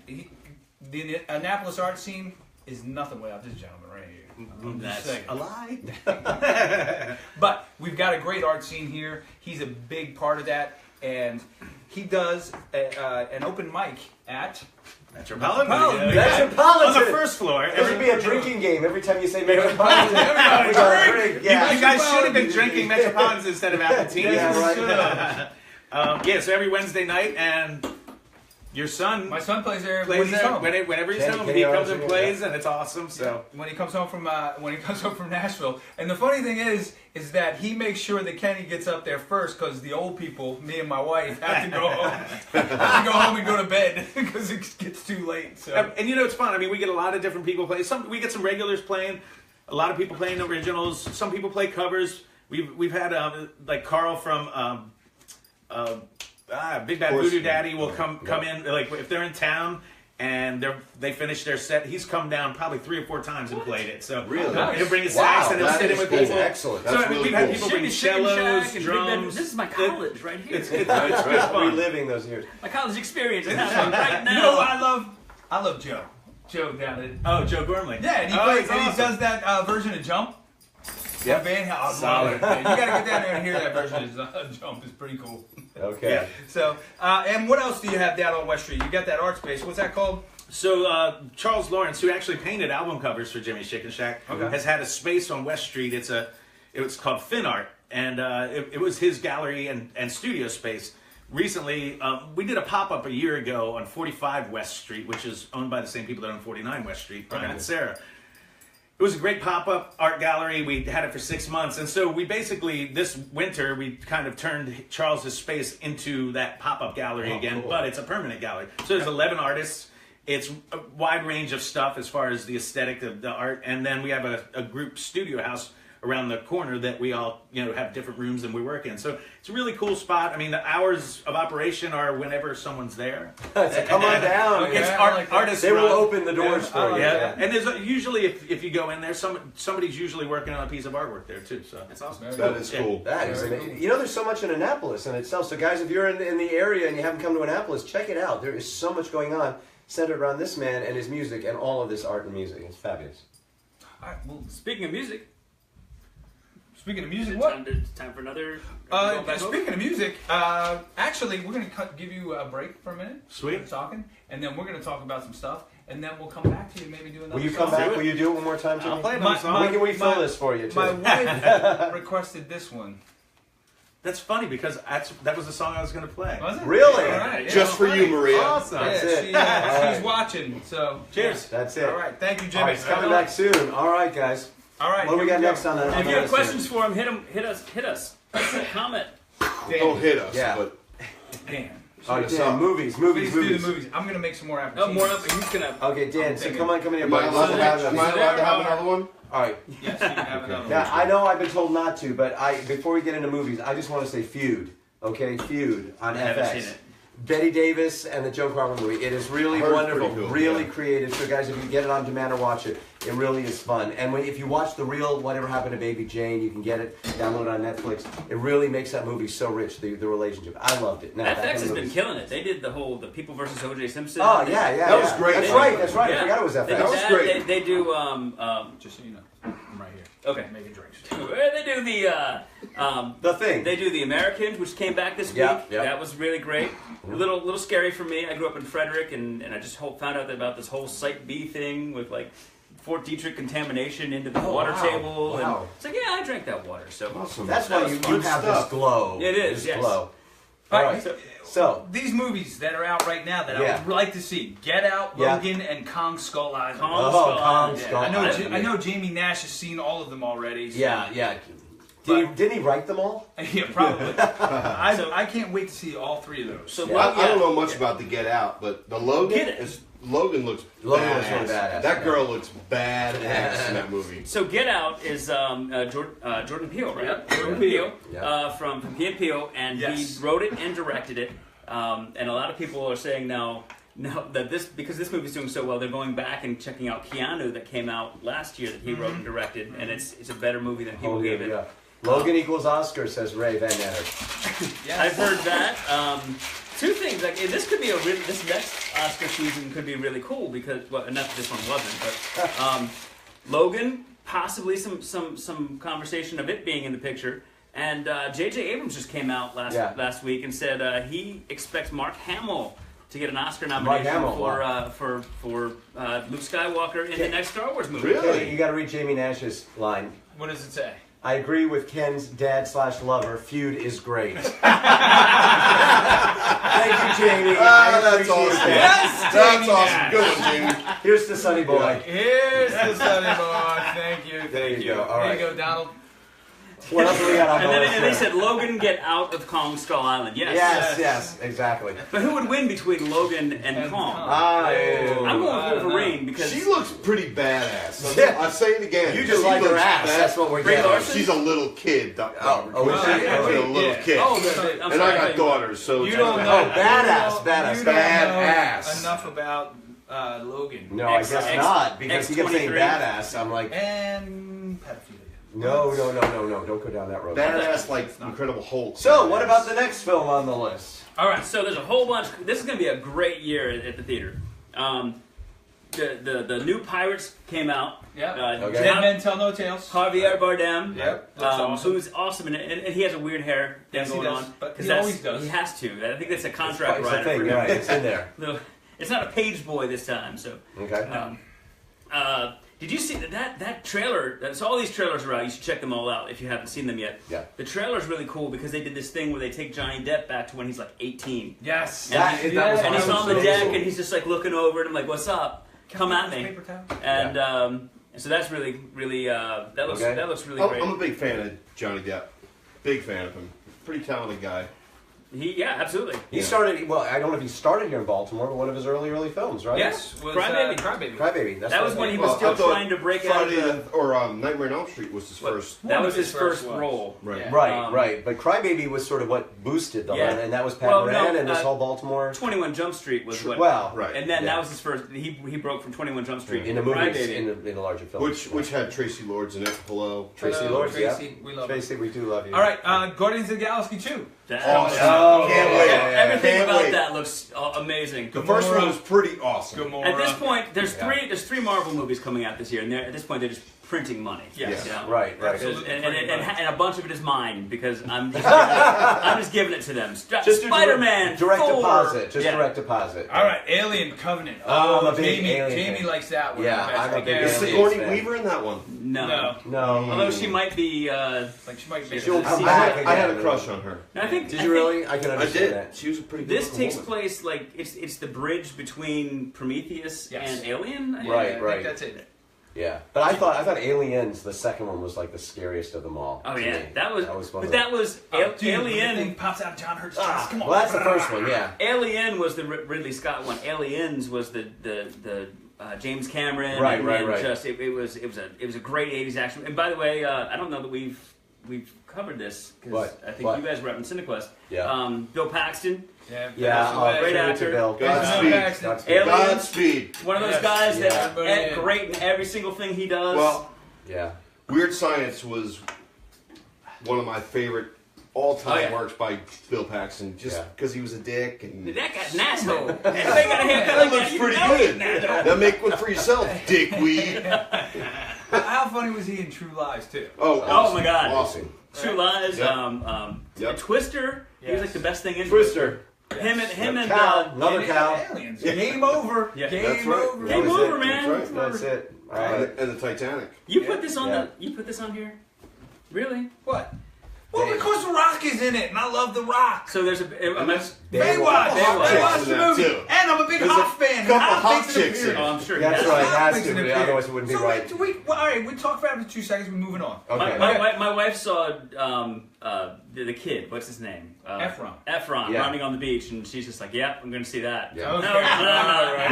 B: the Annapolis art scene is nothing without this gentleman right here. I'm just
E: that's
B: saying.
E: a lie.
B: But we've got a great art scene here. He's a big part of that, and he does an open mic at
E: Metropolitan.
B: Metropolitan.
A: Metropolitan.
E: On the first floor.
A: There should be a drinking game every time you say Metropolitan.
B: Everybody
A: We gotta
B: drink.
A: drink.
E: You
A: Yeah.
E: guys should have been drinking Metropolitans instead of Appletinis.
A: Yeah, right.
E: So every Wednesday night, and your son
B: My son plays there when
E: plays
B: he's
E: there
B: home.
E: whenever he's
A: Kenny-
E: home.
A: Kenny
E: He comes
A: Arnold's
E: and
A: in it,
E: plays, and it's awesome. So
B: When he comes home from Nashville, and the funny thing is that he makes sure that Kenny gets up there first because the old people, me and my wife, have to go home, and go to bed because it gets too late. So
E: and it's fun. I mean, we get a lot of different people playing. We get some regulars playing. A lot of people playing originals. Some people play covers. We've had like Carl from Big Bad
C: Of course.
E: Voodoo Daddy will come in, like if they're in town and they finish their set. He's come down probably 3 or 4 times and played it. So
C: Really?
E: he'll bring his
A: Wow,
E: sax and he'll
A: that
E: sit in
A: is
E: with
A: cool.
E: people.
A: Excellent.
E: So
C: That's
E: I mean,
C: really
E: we've had
C: cool.
E: people bring
D: Jimmy's Chicken Shack
E: cellos,
D: and Big
E: drums.
D: Bad- This is my college right here.
E: It's good fun.
A: Reliving those years.
D: My college experience is happening right now.
B: you know what I love? I love Joe. Joe down at
E: Oh, Joe Gormley.
B: yeah, and he
E: Oh,
B: plays
E: that's
B: and he
E: awesome.
B: does that version of Jump.
A: Yep.
B: Van Halen. I love
E: Solid.
B: it. Man. You gotta get down there and hear that version of Jump. It's pretty cool.
A: Okay.
E: Yeah.
B: So, and what else do you have down on West Street? You got that art space. What's that called?
E: So Charles Lawrence, who actually painted album covers for Jimmy's Chicken Shack,
B: Okay.
E: has had a space on West Street. It was called Fin Art, and it was his gallery and studio space. recently, we did a pop-up a year ago on 45 West Street, which is owned by the same people that own 49 West Street, Brian and Sarah. It was a great pop-up art gallery. We had it for 6 months. And so we basically, this winter, we kind of turned Charles's space into that pop-up gallery again,
A: cool.
E: but it's a permanent gallery. So there's 11 artists. It's a wide range of stuff as far as the aesthetic of the art. And then we have a group studio house around the corner that we all, have different rooms and we work in. So it's a really cool spot. I mean, the hours of operation are whenever someone's there.
A: So come on down.
E: It's
B: I like that.
E: artists
A: They will
E: run.
A: open the doors for you.
E: Yeah, and there's usually if you go in there, somebody's usually working on a piece of artwork there too. So
D: That's awesome.
C: That is cool.
A: That is amazing. There's so much in Annapolis in itself. So, guys, if you're in the area and you haven't come to Annapolis, check it out. There is so much going on centered around this man and his music and all of this art and music. It's fabulous.
B: All right, well,
D: Speaking of music,
B: speaking of
D: is
B: music,
D: it
B: what?
D: time for another? going back over?
B: Speaking of music, actually, we're going to give you a break for a minute.
E: Sweet.
B: We're talking, and then we're going to talk about some stuff, and then we'll come back to you and maybe do another
A: Will you
B: song.
A: come back? Will you do it one more time, Jimmy?
E: I'll play
B: My-
E: another song.
A: When can we fill this for you, too?
B: My wife requested this one.
E: That's funny because that was the song I was going to play.
B: Was it?
A: Really?
B: All right, yeah.
C: Just for you, Maria.
E: Awesome.
A: That's
B: Yeah,
A: it.
B: she,
A: All
B: she's
A: right.
B: watching, so
E: Cheers.
A: That's it.
B: All right, thank you, Jimmy.
A: All right, it's coming back soon. All right, guys.
B: All right,
A: What do we
B: here
A: got
B: go.
A: next on the
D: If you have
A: list
D: questions for him, hit us. Comment.
C: Don't hit us,
A: Yeah.
C: but
B: Dan.
A: here? All right,
C: What's
A: Dan,
C: up?
A: movies.
B: Please do the movies. I'm going to make some more
D: Oh,
B: Appletinis.
D: more up. He's gonna.
A: Okay, Dan, so
B: thinking-
A: come on in here.
C: am I allowed to have
A: All
C: another one?
A: right.
B: Yes, you can have another
A: Yeah,
B: one.
A: I know I've been told not to, but before we get into movies, I just want to say Feud. Okay, Feud on
D: I haven't
A: FX.
D: seen it.
A: Betty Davis and the Joe Crawford movie. It is really
C: Heard it's
A: wonderful,
C: pretty cool,
A: really
C: yeah.
A: creative. So, guys, if you get it on demand or watch it, it really is fun. And if you watch the real Whatever Happened to Baby Jane, you can get it, download it on Netflix. It really makes that movie so rich, the relationship. I loved it. Now, that
D: FX
A: kind
D: has
A: of
D: been
A: movies.
D: killing it. They did the People versus O.J. Simpson.
A: Oh, yeah.
C: That was great.
A: That's
C: Yeah.
A: right. I
D: Yeah.
A: forgot it was FX.
D: They,
C: That was
D: that,
C: great.
D: They do
B: Just so you know, I'm right here.
D: okay.
B: Making drinks.
D: They do
A: The Thing.
D: They do The Americans, which came back this week.
A: Yep, yep.
D: That was really great. A little scary for me. I grew up in Frederick, and I just found out about this whole Site B thing with like Fort Detrick contamination into the water
A: wow.
D: table.
A: Wow.
D: And it's like, yeah, I drank that water. So
C: Awesome.
A: That's why you
C: Good
A: have
C: stuff.
A: this glow.
D: It is,
A: This
D: yes.
A: glow.
B: All
A: All
B: right,
A: right. So,
B: these movies that are out right now that
A: Yeah.
B: I would like to see: Get Out,
A: Yeah.
B: Logan, and Kong Skull Island.
D: Kong
A: Oh,
D: Skull
A: Kong
D: Island, yeah.
A: Skull
B: I know Jamie Nash has seen all of them already. So.
A: yeah. Didn't he write them all?
B: Yeah, probably. I can't wait to see all three of those.
D: So
C: I don't know much about the Get Out, but the Logan
D: Get It.
C: Logan looks
A: Logan
C: badass.
A: looks really badass.
C: That girl looks badass in that movie.
D: So Get Out is Jordan Peele, right?
B: Yep,
D: Jordan
B: Jordan
D: Peele,
A: Peele.
D: from Key and Peele, and
B: Yes.
D: he wrote it and directed it. And a lot of people are saying now that because this movie's doing so well, they're going back and checking out Keanu that came out last year that he wrote and directed, and it's a better movie than people gave it.
A: Yeah. Logan equals Oscar, says Ray Van Natter.
B: Yes.
D: I've heard that. Two things, like this could be this next Oscar season could be really cool because not that this one wasn't, but Logan, possibly some conversation of it being in the picture, and J.J. Abrams just came out last week and said he expects Mark Hamill to get an Oscar nomination for Luke Skywalker in the next Star Wars movie.
C: Really?
A: Okay, you got to read Jamie Nash's line.
B: What does it say?
A: I agree with Ken's dad/lover. Feud is great. Thank you, Jamie. I
C: That's
A: appreciate
C: awesome.
A: that.
C: That's awesome. Good one, Jamie.
A: Here's the Sunny Boy.
B: Here's the Sunny Boy. Thank you.
A: There you go. All
B: There
A: right.
B: you go, Donald.
A: What else do we got on the list?
D: And they
A: there?
D: said Logan get out of Kong Skull Island.
A: Yes, exactly.
D: But who would win between Logan and Kong?
A: Oh.
D: I'm going with Wolverine because
C: She looks pretty badass.
A: Yeah.
C: I'll say it again.
A: You just
C: She
A: like her
C: looks
A: ass.
C: bad-
A: That's what we're
D: Brie
A: getting.
D: Larson?
C: She's a little kid.
A: Oh, is she?
C: She's a little
B: Yeah.
C: kid.
D: I'm
C: and
D: sorry,
C: I got
D: but-
C: daughters, so
B: You don't know.
A: Oh, badass,
B: you don't
A: badass.
B: know enough about Logan.
A: No, I guess not, because he kept saying
D: X-23.
A: badass. I'm like,
B: And pedophilia.
A: no. Don't go down that road.
C: badass like Incredible Hulk.
A: So, what about the next film on the list?
D: All right, so there's a whole bunch. This is going to be a great year at the theater. The new Pirates came out.
B: Yep.
A: Okay.
B: Dead Men Tell No Tales.
D: Javier Bardem.
B: Yep. Looks awesome.
D: Who's awesome in it, and he has a weird hair thing
B: Yes, he
D: going
B: does,
D: on.
B: but
D: 'Cause
B: he always does.
D: He has to. I think that's a contract
A: It's a
D: rider
A: thing,
D: for him.
A: right? It's in there.
D: No, it's not a page boy this time, so.
A: Okay.
D: Did you see that trailer? So all these trailers are out. You should check them all out if you haven't seen them yet.
A: Yeah.
D: The trailer's really cool because they did this thing where they take Johnny Depp back to when he's like 18.
B: Yes.
A: That was
D: And he's on the
A: amazing.
D: deck and he's just like looking over and I'm like, "What's up? Come at me."
B: Paper towel?
D: And so that's really that looks really great.
C: I'm a big fan of Johnny Depp. Big fan of him. Pretty talented guy.
D: Yeah, absolutely.
A: He started. Well, I don't know if he started here in Baltimore, but one of his early films, right?
B: Yes. Was,
D: Crybaby.
B: Crybaby.
A: Crybaby. That's
D: That
A: what
D: was
A: I
D: when he
A: thought.
D: was still
C: I thought
D: trying to break out.
C: Nightmare on Elm Street was his first.
D: That was his
B: his
D: first
B: first
D: role.
C: Right.
B: Yeah.
A: Right, right. But Crybaby was sort of what boosted the
D: Yeah.
A: line, and that was Pat
D: Well,
A: Moran
D: no,
A: and this whole Baltimore.
D: 21 Jump Street was what.
A: Well,
C: Right.
D: And then
A: yeah.
D: that was his first. He broke from 21 Jump Street
A: in the
D: to
A: movies,
D: Crybaby.
A: in the larger film.
C: Which had Tracy Lords in it. Hello.
A: Tracy
B: Hello,
A: Lords,
B: Tracy.
A: yeah.
B: We love
A: Tracy, we do love you.
B: All right, Guardians of the Galaxy 2.
C: Awesome.
A: Oh,
C: Can't
A: yeah,
C: wait.
A: yeah, yeah.
D: Everything
C: Can't
D: about
C: wait.
D: that looks amazing.
C: The first one was pretty awesome.
B: Gamora.
D: At this point, there's
A: Yeah.
D: three Marvel movies coming out this year, and at this point they're just printing money.
B: Yes.
D: You know?
A: Right, right.
B: Absolutely.
D: And a bunch of it is mine because I'm just giving it to them.
A: Just do
D: Spider-Man,
A: direct
D: Thor.
A: deposit. Just
D: Yeah.
A: direct deposit.
B: All right, Alien Covenant.
A: Oh, I'm a big
B: Jamie,
A: Alien
B: Jamie
A: fan.
B: likes that one.
A: Yeah,
B: That's
A: I'm a
B: like
A: big
C: Is
A: Alien
C: Sigourney
A: fan.
C: Weaver in that one?
D: No.
B: No.
A: No.
D: Although she might be.
B: Like she might be.
A: She'll come
D: See,
A: back
C: I had a
A: again.
C: crush on her.
D: I think.
A: Did
D: I
A: you
D: think
A: really? I can
C: I
A: understand
C: did.
A: that.
C: She was a pretty
D: This
C: good
D: takes
C: woman.
D: place like it's the bridge between Prometheus
B: Yes.
D: and Alien.
B: Yeah,
A: Right,
B: I think
A: right.
B: that's it.
A: Yeah, but I thought Aliens, the second one, was like the scariest of them all.
D: Oh
A: to
D: yeah,
A: me.
D: that was.
A: one
D: But
A: of
D: that was
B: Dude, when the thing
D: Alien.
B: pops out of John Hurt's
A: Ah,
B: chest. Come on.
A: well, that's the first one. Yeah.
D: Alien was the Ridley Scott one. Aliens was the James Cameron.
A: Right,
D: and,
A: right,
D: and
A: right.
D: Just it was a great '80s action. And by the way, I don't know that we've covered this because
A: What?
D: I think
A: What?
D: you guys were up in Cinequest.
A: Yeah.
D: Bill Paxton,
B: Yeah.
A: Yeah.
B: Absolutely.
D: great
A: tribute to
D: actor.
A: Bill.
C: Godspeed.
A: Godspeed.
D: Alien.
C: Godspeed.
D: one of those
B: Yes.
D: guys
A: Yeah.
D: that
B: Everybody-
D: great in every single thing he does.
C: Well,
A: Yeah.
C: Weird Science was one of my favorite all-time
D: Oh, yeah.
C: works by Bill Paxton, just
A: Yeah.
C: because he was a dick. And
D: that guy's an asshole. Everybody got a haircut
C: that
D: like
C: looks
D: that. You
C: pretty
D: know
C: good.
D: it.
C: Now make one for yourself, dickweed.
B: How funny was he in True Lies too?
C: Oh,
D: Oh my God.
C: Awesome.
D: True Lies.
C: Yep. Yep.
D: Twister. He was
B: Yes.
D: like the best thing in
A: Twister.
D: Him and
A: Cal. Another
B: And
A: Cal.
B: Aliens. Game over.
D: Yeah.
B: Game
C: That's right.
B: over.
C: That
D: Game
C: was
D: over,
C: it.
D: man.
C: That's right.
A: That's it. All right.
C: And the Titanic.
D: You
B: Yeah.
D: put this on
A: Yeah.
D: you put this on here? Really?
B: What? Well,
A: Dave.
B: because The Rock is in it, and I love The Rock.
D: So there's a
B: Baywatch.
A: Baywatch.
B: Baywatch
C: in
B: the
C: that,
B: movie.
C: too.
B: And I'm a big
C: There's a
B: Hoff fan.
C: couple
B: Hoff
C: hot
B: makes an
C: chicks in it.
B: appearance.
D: Oh, I'm sure.
A: That's
D: yes.
A: right.
B: Hoff
A: Has
B: makes
A: to
B: an
A: be,
B: appearance.
A: otherwise it wouldn't be
B: So
A: right.
B: all right, we talk for after 2 seconds. We're moving on.
A: Okay.
D: My wife saw the kid. What's his name?
B: Efron.
D: Efron
A: Yeah.
D: running on the beach, and she's just like, "Yep, I'm going to see that."
A: Yeah.
D: No,
B: Okay.
D: no, right.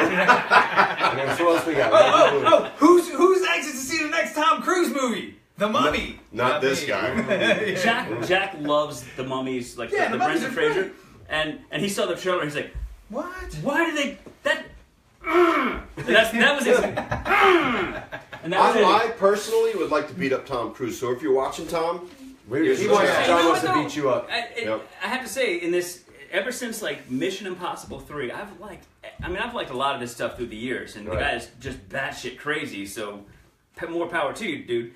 A: And then who else we got?
B: Oh, who's anxious to see the next Tom Cruise movie? The Mummy.
C: Not this
B: me.
C: guy.
D: Jack loves the mummies, like
B: Yeah,
D: the
B: the mummies
D: Brendan
B: are
D: Fraser,
B: great.
D: and he saw the trailer. He's like,
B: What?
D: "Why did they that?" that was his. And that was it.
C: I personally would like to beat up Tom Cruise. So if you're watching Tom,
A: He wants
C: Yeah.
A: John
D: You know
A: wants
D: what,
A: to
D: though?
A: beat you up.
C: Yep.
D: I have to say, in this, ever since like Mission Impossible 3, I've liked a lot of this stuff through the years, and
A: Right.
D: the guy is just batshit crazy. So, more power to you, dude.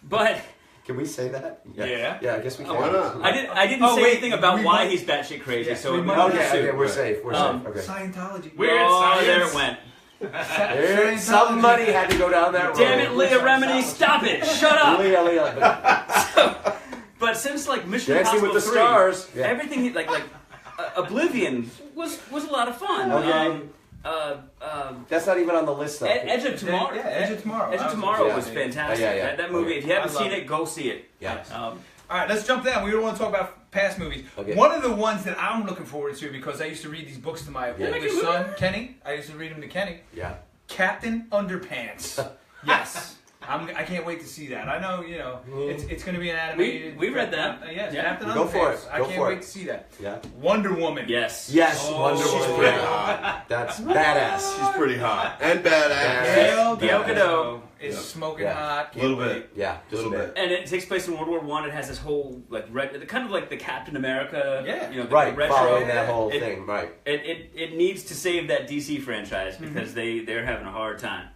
D: But
A: Can we say that?
B: Yeah.
A: Yeah, I guess we can.
C: why not?
D: I didn't
B: Oh,
D: say
B: wait,
D: anything about
B: we
D: why
B: might-
D: he's batshit crazy.
B: Yeah,
D: so
B: we
D: it
B: might-
D: might be
A: Okay,
D: sued.
A: okay, we're safe. We're
D: Um,
A: safe. Okay.
B: Scientology.
D: Weird
B: science.
D: there it went.
A: There, somebody had to go down that road.
D: Damn it, Leah Remini, stop it! Shut up!
A: Leah.
D: But since like Mission
A: Dancing
D: Impossible
A: with the
D: 3,
A: Stars. Yeah.
D: everything he, like Oblivion was a lot of fun.
A: Okay. That's not even on the list, though.
D: Edge of Tomorrow.
B: Yeah, Edge of Tomorrow.
D: Edge of
B: I was-
D: Tomorrow
A: yeah.
D: was fantastic.
A: Yeah, yeah.
D: That movie,
A: Okay.
D: if you haven't
B: I love
D: seen
B: it.
D: it, go see it.
A: Yeah.
B: All right, let's jump down. We don't want to talk about past movies.
A: Okay.
B: One of the ones that I'm looking forward to because I used to read these books to my
A: Yeah.
B: oldest son, Kenny. I used to read them to Kenny.
A: Yeah.
B: Captain Underpants. Yes. I can't wait to see that. I know, it's going to be an animated.
D: We read that.
B: Yes,
D: Yeah.
B: Captain
A: Go
B: Underpants.
A: for it.
B: I
A: Go
B: can't
A: for
B: wait
A: it.
B: to see that.
A: Yeah.
B: Wonder Woman.
D: Yes.
A: Yes,
B: Oh,
A: Wonder
B: she's
A: Woman.
C: pretty
A: Yeah.
C: hot.
A: That's badass.
C: She's pretty hot and badass.
B: Gal
D: Gal
B: Gadot
D: Gadot.
B: is
C: Yeah.
B: smoking
A: Yeah.
B: hot.
C: A little bit.
A: Yeah,
C: A little bit.
D: And it takes place in World War One. It has this whole like kind of like the Captain America.
B: Yeah.
D: The
A: Right,
D: retro.
A: following that whole
D: It-
A: thing, right.
D: It needs to save that DC franchise because they're having a hard time.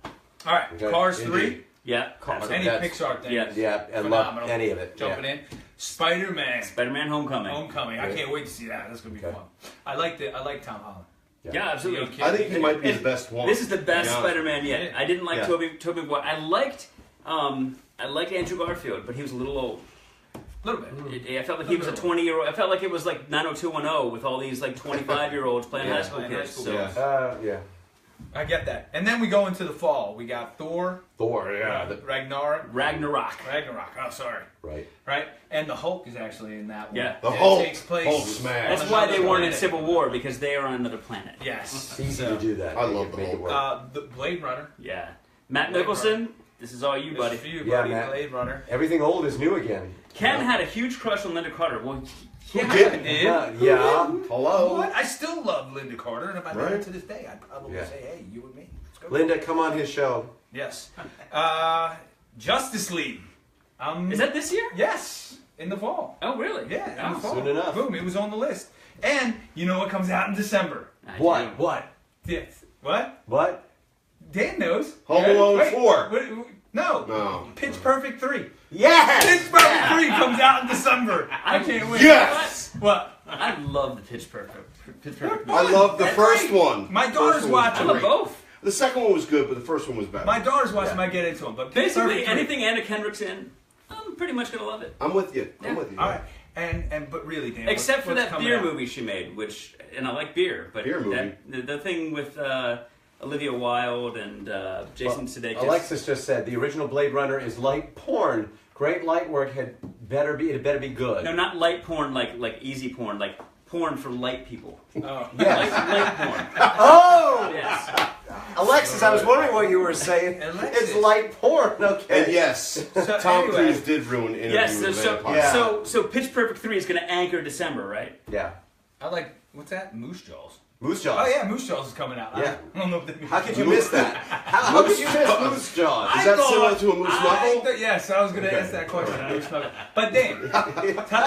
B: All right,
A: Okay.
B: Cars
A: Indeed.
B: 3.
D: Yeah.
A: Cars.
D: absolutely.
B: Any
A: That's-
B: Pixar thing.
D: Yeah.
A: Yeah, and
B: Phenomenal.
A: love any of it.
B: Jumping
A: Yeah.
B: in. Spider-Man.
D: Spider-Man: Homecoming.
B: Homecoming. I
A: Yeah.
B: can't wait to see that. That's gonna be
A: Okay.
B: fun. I like Tom Holland.
D: Yeah, absolutely.
C: I think he might be
D: And
C: the best one.
D: This is the best
C: Yeah.
D: Spider-Man yet.
B: Yeah.
D: I didn't like
A: Yeah.
D: Tobey Maguire. I liked Andrew Garfield, but he was a little old.
B: A little bit.
D: I felt like he was a 20-year-old. I felt like it was like 90210 with all these like 25-year-olds playing high school
B: Playing high
D: kids.
B: school
D: So
B: kids.
A: Yeah.
B: I get that. And then we go into the fall. We got Thor,
A: Thor, yeah.
B: Ragnarok.
D: Ragnarok.
B: Oh, sorry.
A: Right.
B: Right? And the Hulk is actually in that one.
D: Yeah.
C: The
B: It
C: Hulk.
B: takes place.
C: Hulk smash.
D: That's why they weren't in
B: planet.
D: Civil War, because they are on another planet.
B: Yes.
A: It's easy to do that.
C: I love the
A: Make it
C: Hulk.
A: work.
B: The Blade Runner.
D: Yeah. Matt
B: Blade
D: Nicholson, this is all you,
B: This
D: buddy.
B: is for you,
A: Yeah,
B: buddy.
A: Matt.
B: Blade Runner.
A: Everything old is new again.
D: Ken had a huge crush on Linda Carter. Well,
C: Who
B: I
C: didn't?
B: did.
A: Yeah.
C: Hello.
B: What? I still love Linda Carter, and if I met her
C: Right.
B: to this day, I'd probably
A: Yeah.
B: say, hey, you and me. Let's go.
A: Linda, come on his show.
B: Yes. Justice League.
D: is that this year?
B: Yes. In the fall.
D: Oh, really?
B: Yeah, in the
D: Oh.
B: fall.
A: Soon enough.
B: Boom, it was on the list. And you know what comes out in December?
D: I do.
A: What?
B: Yes. What?
A: What?
B: Dan knows.
C: Home
B: You ready?
C: Alone
B: Wait,
C: 4.
B: No.
C: No.
B: Pitch Perfect 3.
A: Yes!
B: Pitch Perfect 3 comes out in December. I can't wait.
C: Yes!
B: What?
D: I love the Pitch Perfect. Pitch Perfect.
C: I love the
B: That's
C: first
B: great.
C: one.
B: My
C: First
B: daughter's
C: one was
D: I
B: watching
D: love
C: great.
D: both.
C: The second one was good, but the first one was better.
B: My daughter's watching.
A: Yeah.
B: Might get into them, but Pitch
D: Basically,
B: Perfect 3.
D: anything Anna Kendrick's in, I'm pretty much gonna love it.
C: I'm with you.
D: Yeah.
C: I'm with you.
B: All right, and but really, Dan.
D: Except for
B: what's
D: that
B: coming
D: beer
B: out?
D: movie she made, which, and I like beer, but
C: Beer movie?
D: the thing with Olivia Wilde and Jason Sudeikis.
A: Alexis just said the original Blade Runner is light porn. Great light work. It better be good.
D: No, not light porn like easy porn, like porn for light people.
B: Oh.
A: Yes.
D: Light porn.
A: Oh!
D: Yes.
A: Alexis, I was wondering what you were saying.
B: Alexis.
A: It's light porn. Okay.
C: And yes,
B: So
C: Tom
B: anyway.
C: Cruise did ruin Interview
D: Yes.
C: with
D: So,
C: a Vampire.
A: Yeah.
D: so Pitch Perfect 3 is gonna anchor December, right?
A: Yeah.
B: I like what's that? Moose Jaws.
A: Moose Jaws.
B: Oh yeah, Moose Jaws is coming out.
A: Yeah.
B: I don't know if they
A: How could you miss that? How could you miss Moose Jaws?
C: Is that similar to a moose knuckle?
B: Yes, I was going to
A: Okay.
B: ask that question. Moose knuckle. But Dan, tell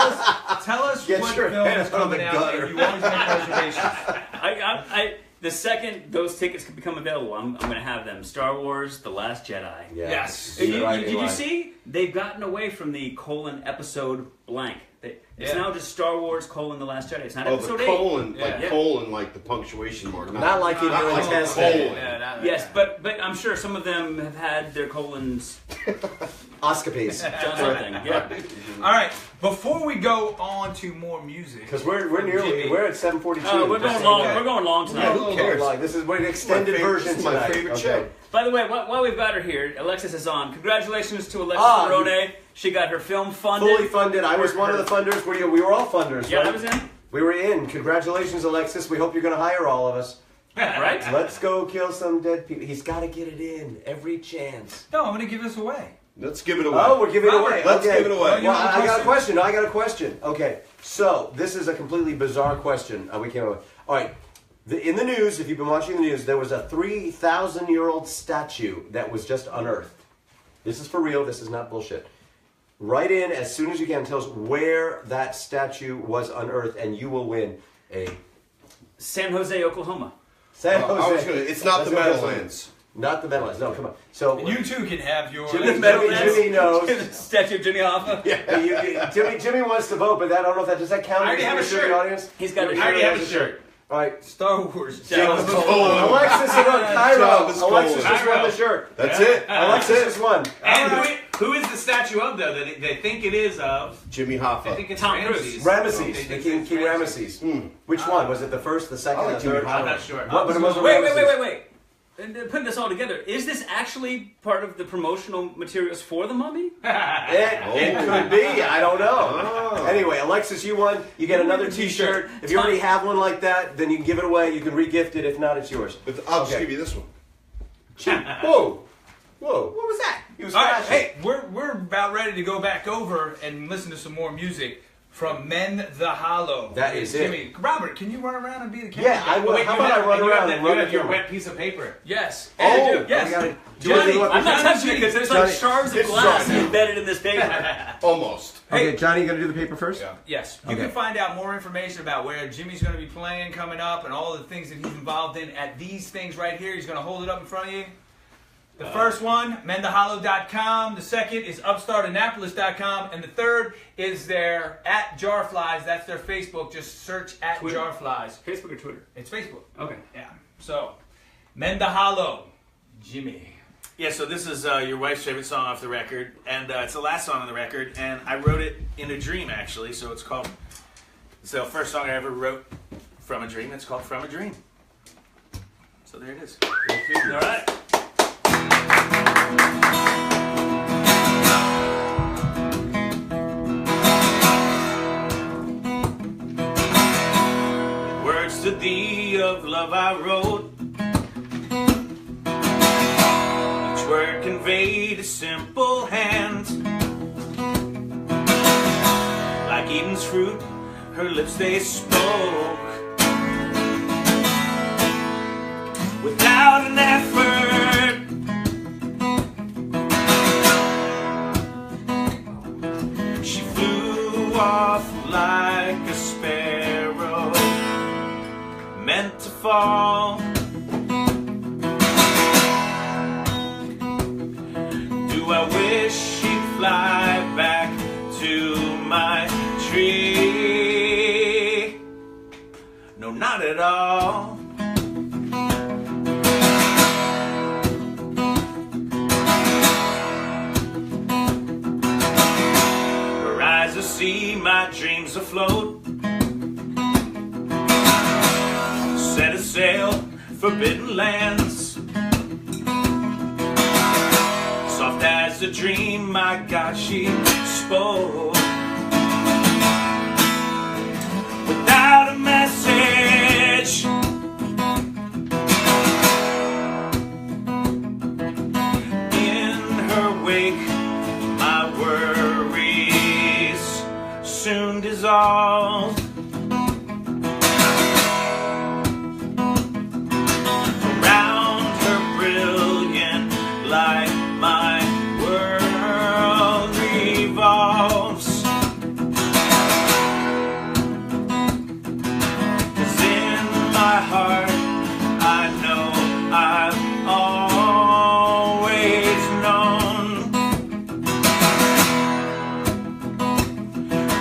B: us
A: Get
B: what
A: your
B: film
A: head
B: is
A: out of the
B: coming out.
A: gutter.
B: And you always make reservations.
D: The second those tickets can become available, I'm gonna have them. Star Wars: The Last Jedi.
A: Yeah.
B: Yes.
D: Did
A: Right,
D: you
A: Eli.
D: see? They've gotten away from the episode blank. It's now just Star Wars: The Last Jedi. It's not
C: Oh,
D: episode
C: the
D: 8.
C: colon,
B: Yeah.
C: like colon, like the punctuation mark.
A: Not like you do in
C: like
A: test
C: colon.
A: day.
D: Yes, but I'm sure some of them have had their colons
A: Oscopies.
D: done something. Yeah.
B: All right. Before we go on to more music,
A: Because we're
B: from
A: nearly
B: Jimmy,
A: we're at 7:42.
D: We're going
A: Just
D: long.
A: okay.
D: We're going long
A: Yeah,
D: tonight.
A: who cares? This is an extended version
C: This is my
A: tonight.
C: favorite
A: Okay.
C: show.
D: By the way, while we've got her here, Alexis is on. Congratulations to Alexis
A: Ah,
D: Barone. She got her film funded.
A: Fully funded. I was one of the funders. We were all funders.
D: Yeah,
A: right?
D: I was in.
A: We were in. Congratulations, Alexis. We hope you're going to hire all of us.
D: Right?
A: Let's go kill some dead people. He's got to get it in every chance.
B: No, I'm going to give this away.
C: Let's give it away.
A: Oh, we're giving it away.
C: Let's
A: Okay.
C: give it away.
A: Well, I got a question. I got a question. Okay, so this is a completely bizarre question. We came up with. All right, in the news, if you've been watching the news, there was a 3,000-year-old statue that was just unearthed. This is for real. This is not bullshit. Write in as soon as you can. Tell us where that statue was unearthed, and you will win a
D: San Jose, Oklahoma.
A: San
C: I
A: Jose.
C: was gonna, it's not
A: Let's
C: the
A: go get
C: Meadowlands.
A: Not the Meadowlands. No, come on. So
B: And you too can have your.
A: Jimmy knows.
D: Statue of Jimmy HaHa.
A: Jimmy wants to vote, but I don't know if that does that count.
B: I already have a
A: as the
B: shirt.
A: audience.
D: He's got a
B: I already
D: shirt.
B: have a shirt.
A: All right.
B: Star Wars.
D: Jarflys.
A: Alexis and Cairo.
C: Jarflys.
A: Alexis just won
B: Cairo.
A: the shirt.
C: That's it.
A: Alexis just won.
E: And who is the statue of, though, that they think it is of?
C: Jimmy
E: I think
C: Hoffa.
E: it's
D: Tom
E: Ramses.
A: Ramesses.
E: They
A: The
E: think
A: King
E: it's
A: Ramesses. Which one? Was it the first, the second,
C: I like
A: the
C: Jimmy
A: third?
C: Hoffa.
E: I'm not sure.
A: What, but it wasn't
D: Wait.
A: Ramesses.
D: And putting this all together, is this actually part of the promotional materials for the Mummy?
A: It could be. I don't know.
C: Oh.
A: Anyway, Alexis, you won. You get another T-shirt. If you already have one like that, then you can give it away. You can re-gift it. If not, it's yours.
C: But I'll just
A: Okay.
C: give you this one.
A: Whoa. What was that? He was
B: All right,
A: flashing.
B: hey, we're about ready to go back over and listen to some more music from Men the Hollow.
A: That is it.
B: Jimmy, Robert, can you run around and be the camera?
A: Yeah, I
B: guy?
A: will. How about I run around and run the
E: You have your
A: camera?
E: wet piece of paper.
B: Yes.
A: Oh,
B: yes.
A: we gotta-
D: Johnny,
A: do
D: I'm not
A: Johnny-
D: touching it because there's like
A: Johnny,
D: shards of
C: it's
D: glass
C: Johnny.
D: embedded in this paper.
C: Almost.
A: Okay, Johnny, you gonna do the paper first?
C: Yeah.
B: Yes. You
A: Okay.
B: can find out more information about where Jimmy's going to be playing coming up and all the things that he's involved in at these things right here. He's going to hold it up in front of you. The first one, mendthehollow.com. The second is upstartannapolis.com. And the third is their @Jarflys. That's their Facebook. Just search @Jarflys.
D: Facebook or Twitter?
B: It's Facebook.
D: Okay.
B: Yeah. So, Mend the Hollow, Jimmy.
E: Yeah, so this is your wife's favorite song off the record, and it's the last song on the record, and I wrote it in a dream, actually, so it's the first song I ever wrote from a dream. It's called From a Dream. So there it is.
D: All right.
E: Words to thee of love I wrote, each word conveyed a simple hand. Like Eden's fruit, her lips they spoke, without an effort. She flew off like a sparrow, meant to fall. Do I wish she'd fly back to my tree? No, not at all. Her eyes will see my dreams afloat, set a sail, forbidden lands. Soft as a dream, my God, she spoke, without a message. In her wake, my worries soon dissolve. Around her brilliant light, my world revolves. 'Cause in my heart, I know I've always known.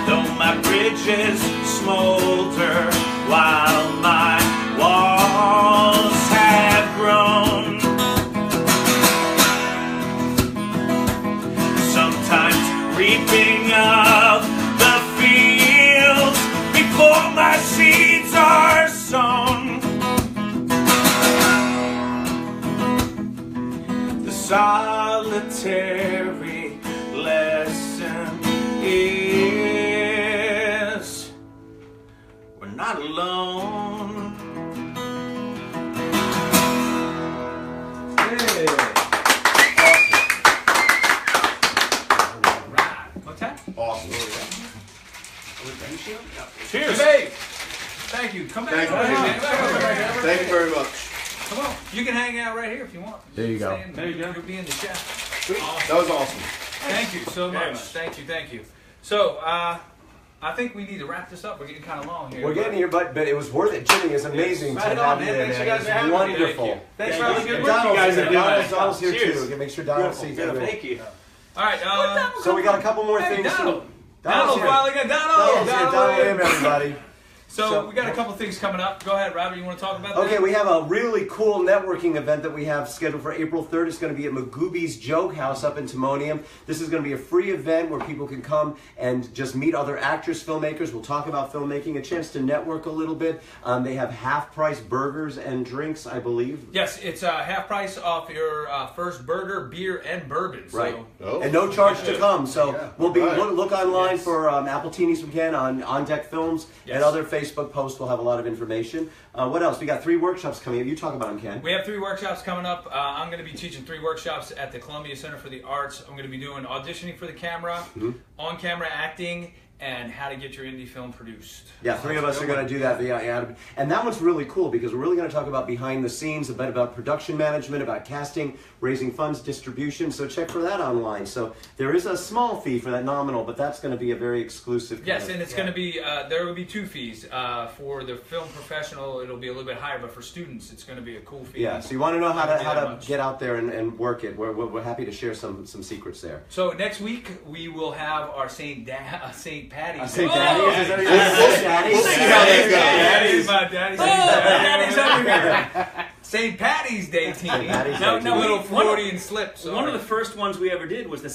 E: Though my bridges smolder while my walls have grown, sometimes reaping of the fields before my seeds are sown. The solitary lesson is we're not alone.
B: What's that?
C: Awesome.
B: Cheers. Hey, thank you. Come back.
C: Thank you.
B: Come on.
C: Thank you very much.
B: Come on. You can hang out right here if you want.
A: There you go.
B: There you go. You'll be in the chat.
C: That was awesome.
B: Thank you so
D: Very
B: much.
D: much.
B: Thank you. Thank you. So, I think we need to wrap this up. We're getting kind of long here.
A: We're getting here, but it was worth it. Jimmy, it's amazing
B: Right
A: to
B: on,
A: have you
B: man.
A: there,
B: Thanks
A: man.
B: you guys
A: It's
B: for having me.
A: wonderful.
B: Thanks for all the good work you
A: Donald's
B: guys
A: here.
B: are doing.
A: Donald's here
D: Cheers.
A: too. Okay, make sure Donald sees
D: Yeah,
A: everything.
D: thank you.
B: All right.
A: So we got a couple more
B: Hey,
A: things.
B: Donald.
A: Donald's
B: Donald
A: here.
B: finally got Donald.
A: Donald's here. Donald in, everybody.
B: So we got a couple things coming up. Go ahead, Robert. You want to talk about that?
A: Okay, we have a really cool networking event that we have scheduled for April 3rd. It's going to be at Magooby's Joke House up in Timonium. This is going to be a free event where people can come and just meet other actors, filmmakers. We'll talk about filmmaking, a chance to network a little bit. They have half-price burgers and drinks, I believe.
B: Yes, it's half price off your first burger, beer, and bourbon. So
A: Right.
C: Oh.
A: And no charge to come. So
C: Yeah.
A: we'll be
C: Right.
A: look online
B: Yes.
A: for Appletinis again on Deck Films
B: Yes.
A: and other Facebook posts. We'll have a lot of information. What else? We got 3 workshops coming up. You talk about them, Ken.
B: we have 3 workshops coming up. I'm going to be teaching 3 workshops at the Columbia Center for the Arts. I'm going to be doing auditioning for the camera, on-camera acting, and how to get your indie film produced.
A: Yeah, 3 of us are going to do that. Yeah, and that one's really cool because we're really going to talk about behind the scenes, a bit about production management, about casting, raising funds, distribution. So check for that online. So there is a small fee for that nominal, but that's going to be a very exclusive.
B: Yes, and it's going to be, there will be 2 fees. For the film professional, it'll be a little bit higher, but for students, it's going to be a cool fee.
A: Yeah, so you want to know how to get out there and work it. We're happy to share some secrets there.
B: So next week, we will have our St. Patty's.
A: St. Patty's?
B: Daddy's over here. St. Patty's Day team.
D: No,
B: little Freudian slips.
D: One of the first ones we ever did was the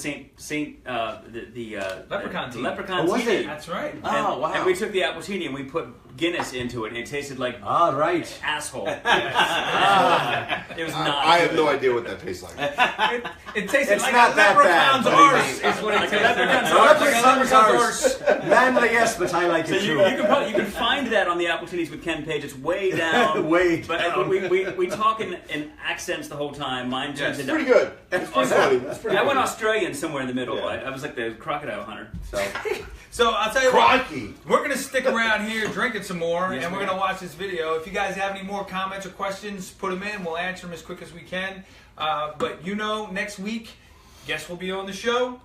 B: Leprechaun team.
D: Leprechaun
A: was
D: team.
A: it?
B: That's right.
A: Oh, wow.
D: And we took the Appletinis and we put Guinness into it, and it tasted like
A: right.
D: asshole. It was not.
C: I have no idea what that tastes like.
B: It tasted
A: It's
B: like
A: not
B: a
A: that bad,
B: leprechaun's arse. Is what it tasted like.
A: Leprechaun's arse. Manly, yes, but I like
D: So
A: it
D: you
A: too.
D: can find that on the Appletinis with Ken Page. It's way down.
A: Way
D: But
A: down.
D: we talk in accents the whole time. Mine turns into.
C: Pretty good. It's pretty funny. It's pretty
D: I went
C: funny.
D: Australian somewhere in the middle.
C: Yeah.
D: I was like the crocodile hunter.
B: So I'll tell you what,
C: Crikey.
B: we're going to stick around here drinking some more,
D: Yes,
B: and we're
D: we
B: going to watch this video. If you guys have any more comments or questions, put them in. We'll answer them as quick as we can. But next week, guess we'll be on the show.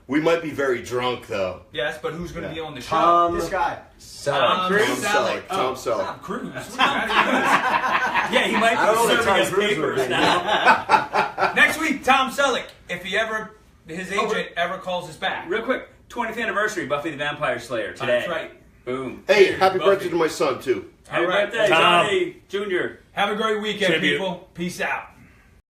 C: We might be very drunk, though.
B: Yes, but who's going to be on the show?
A: Tom
F: This guy.
A: Selleck.
B: Tom
C: Tom Selleck. Tom Selleck.
B: Tom Cruise.
D: Yeah, he might
A: I don't know
D: be
A: that
D: serving
A: Tom
D: us
A: Cruise would
D: papers
A: be.
D: now.
B: Next week, Tom Selleck. If his agent ever calls us back.
D: Real quick, 20th anniversary, Buffy the Vampire Slayer today.
B: That's right.
D: Boom.
C: Hey, happy
B: Buffy.
C: birthday to my son, too.
D: Happy
B: All right.
D: birthday,
E: Tom.
D: Johnny Jr.
B: Have a great weekend,
E: Tribute.
B: people. Peace out.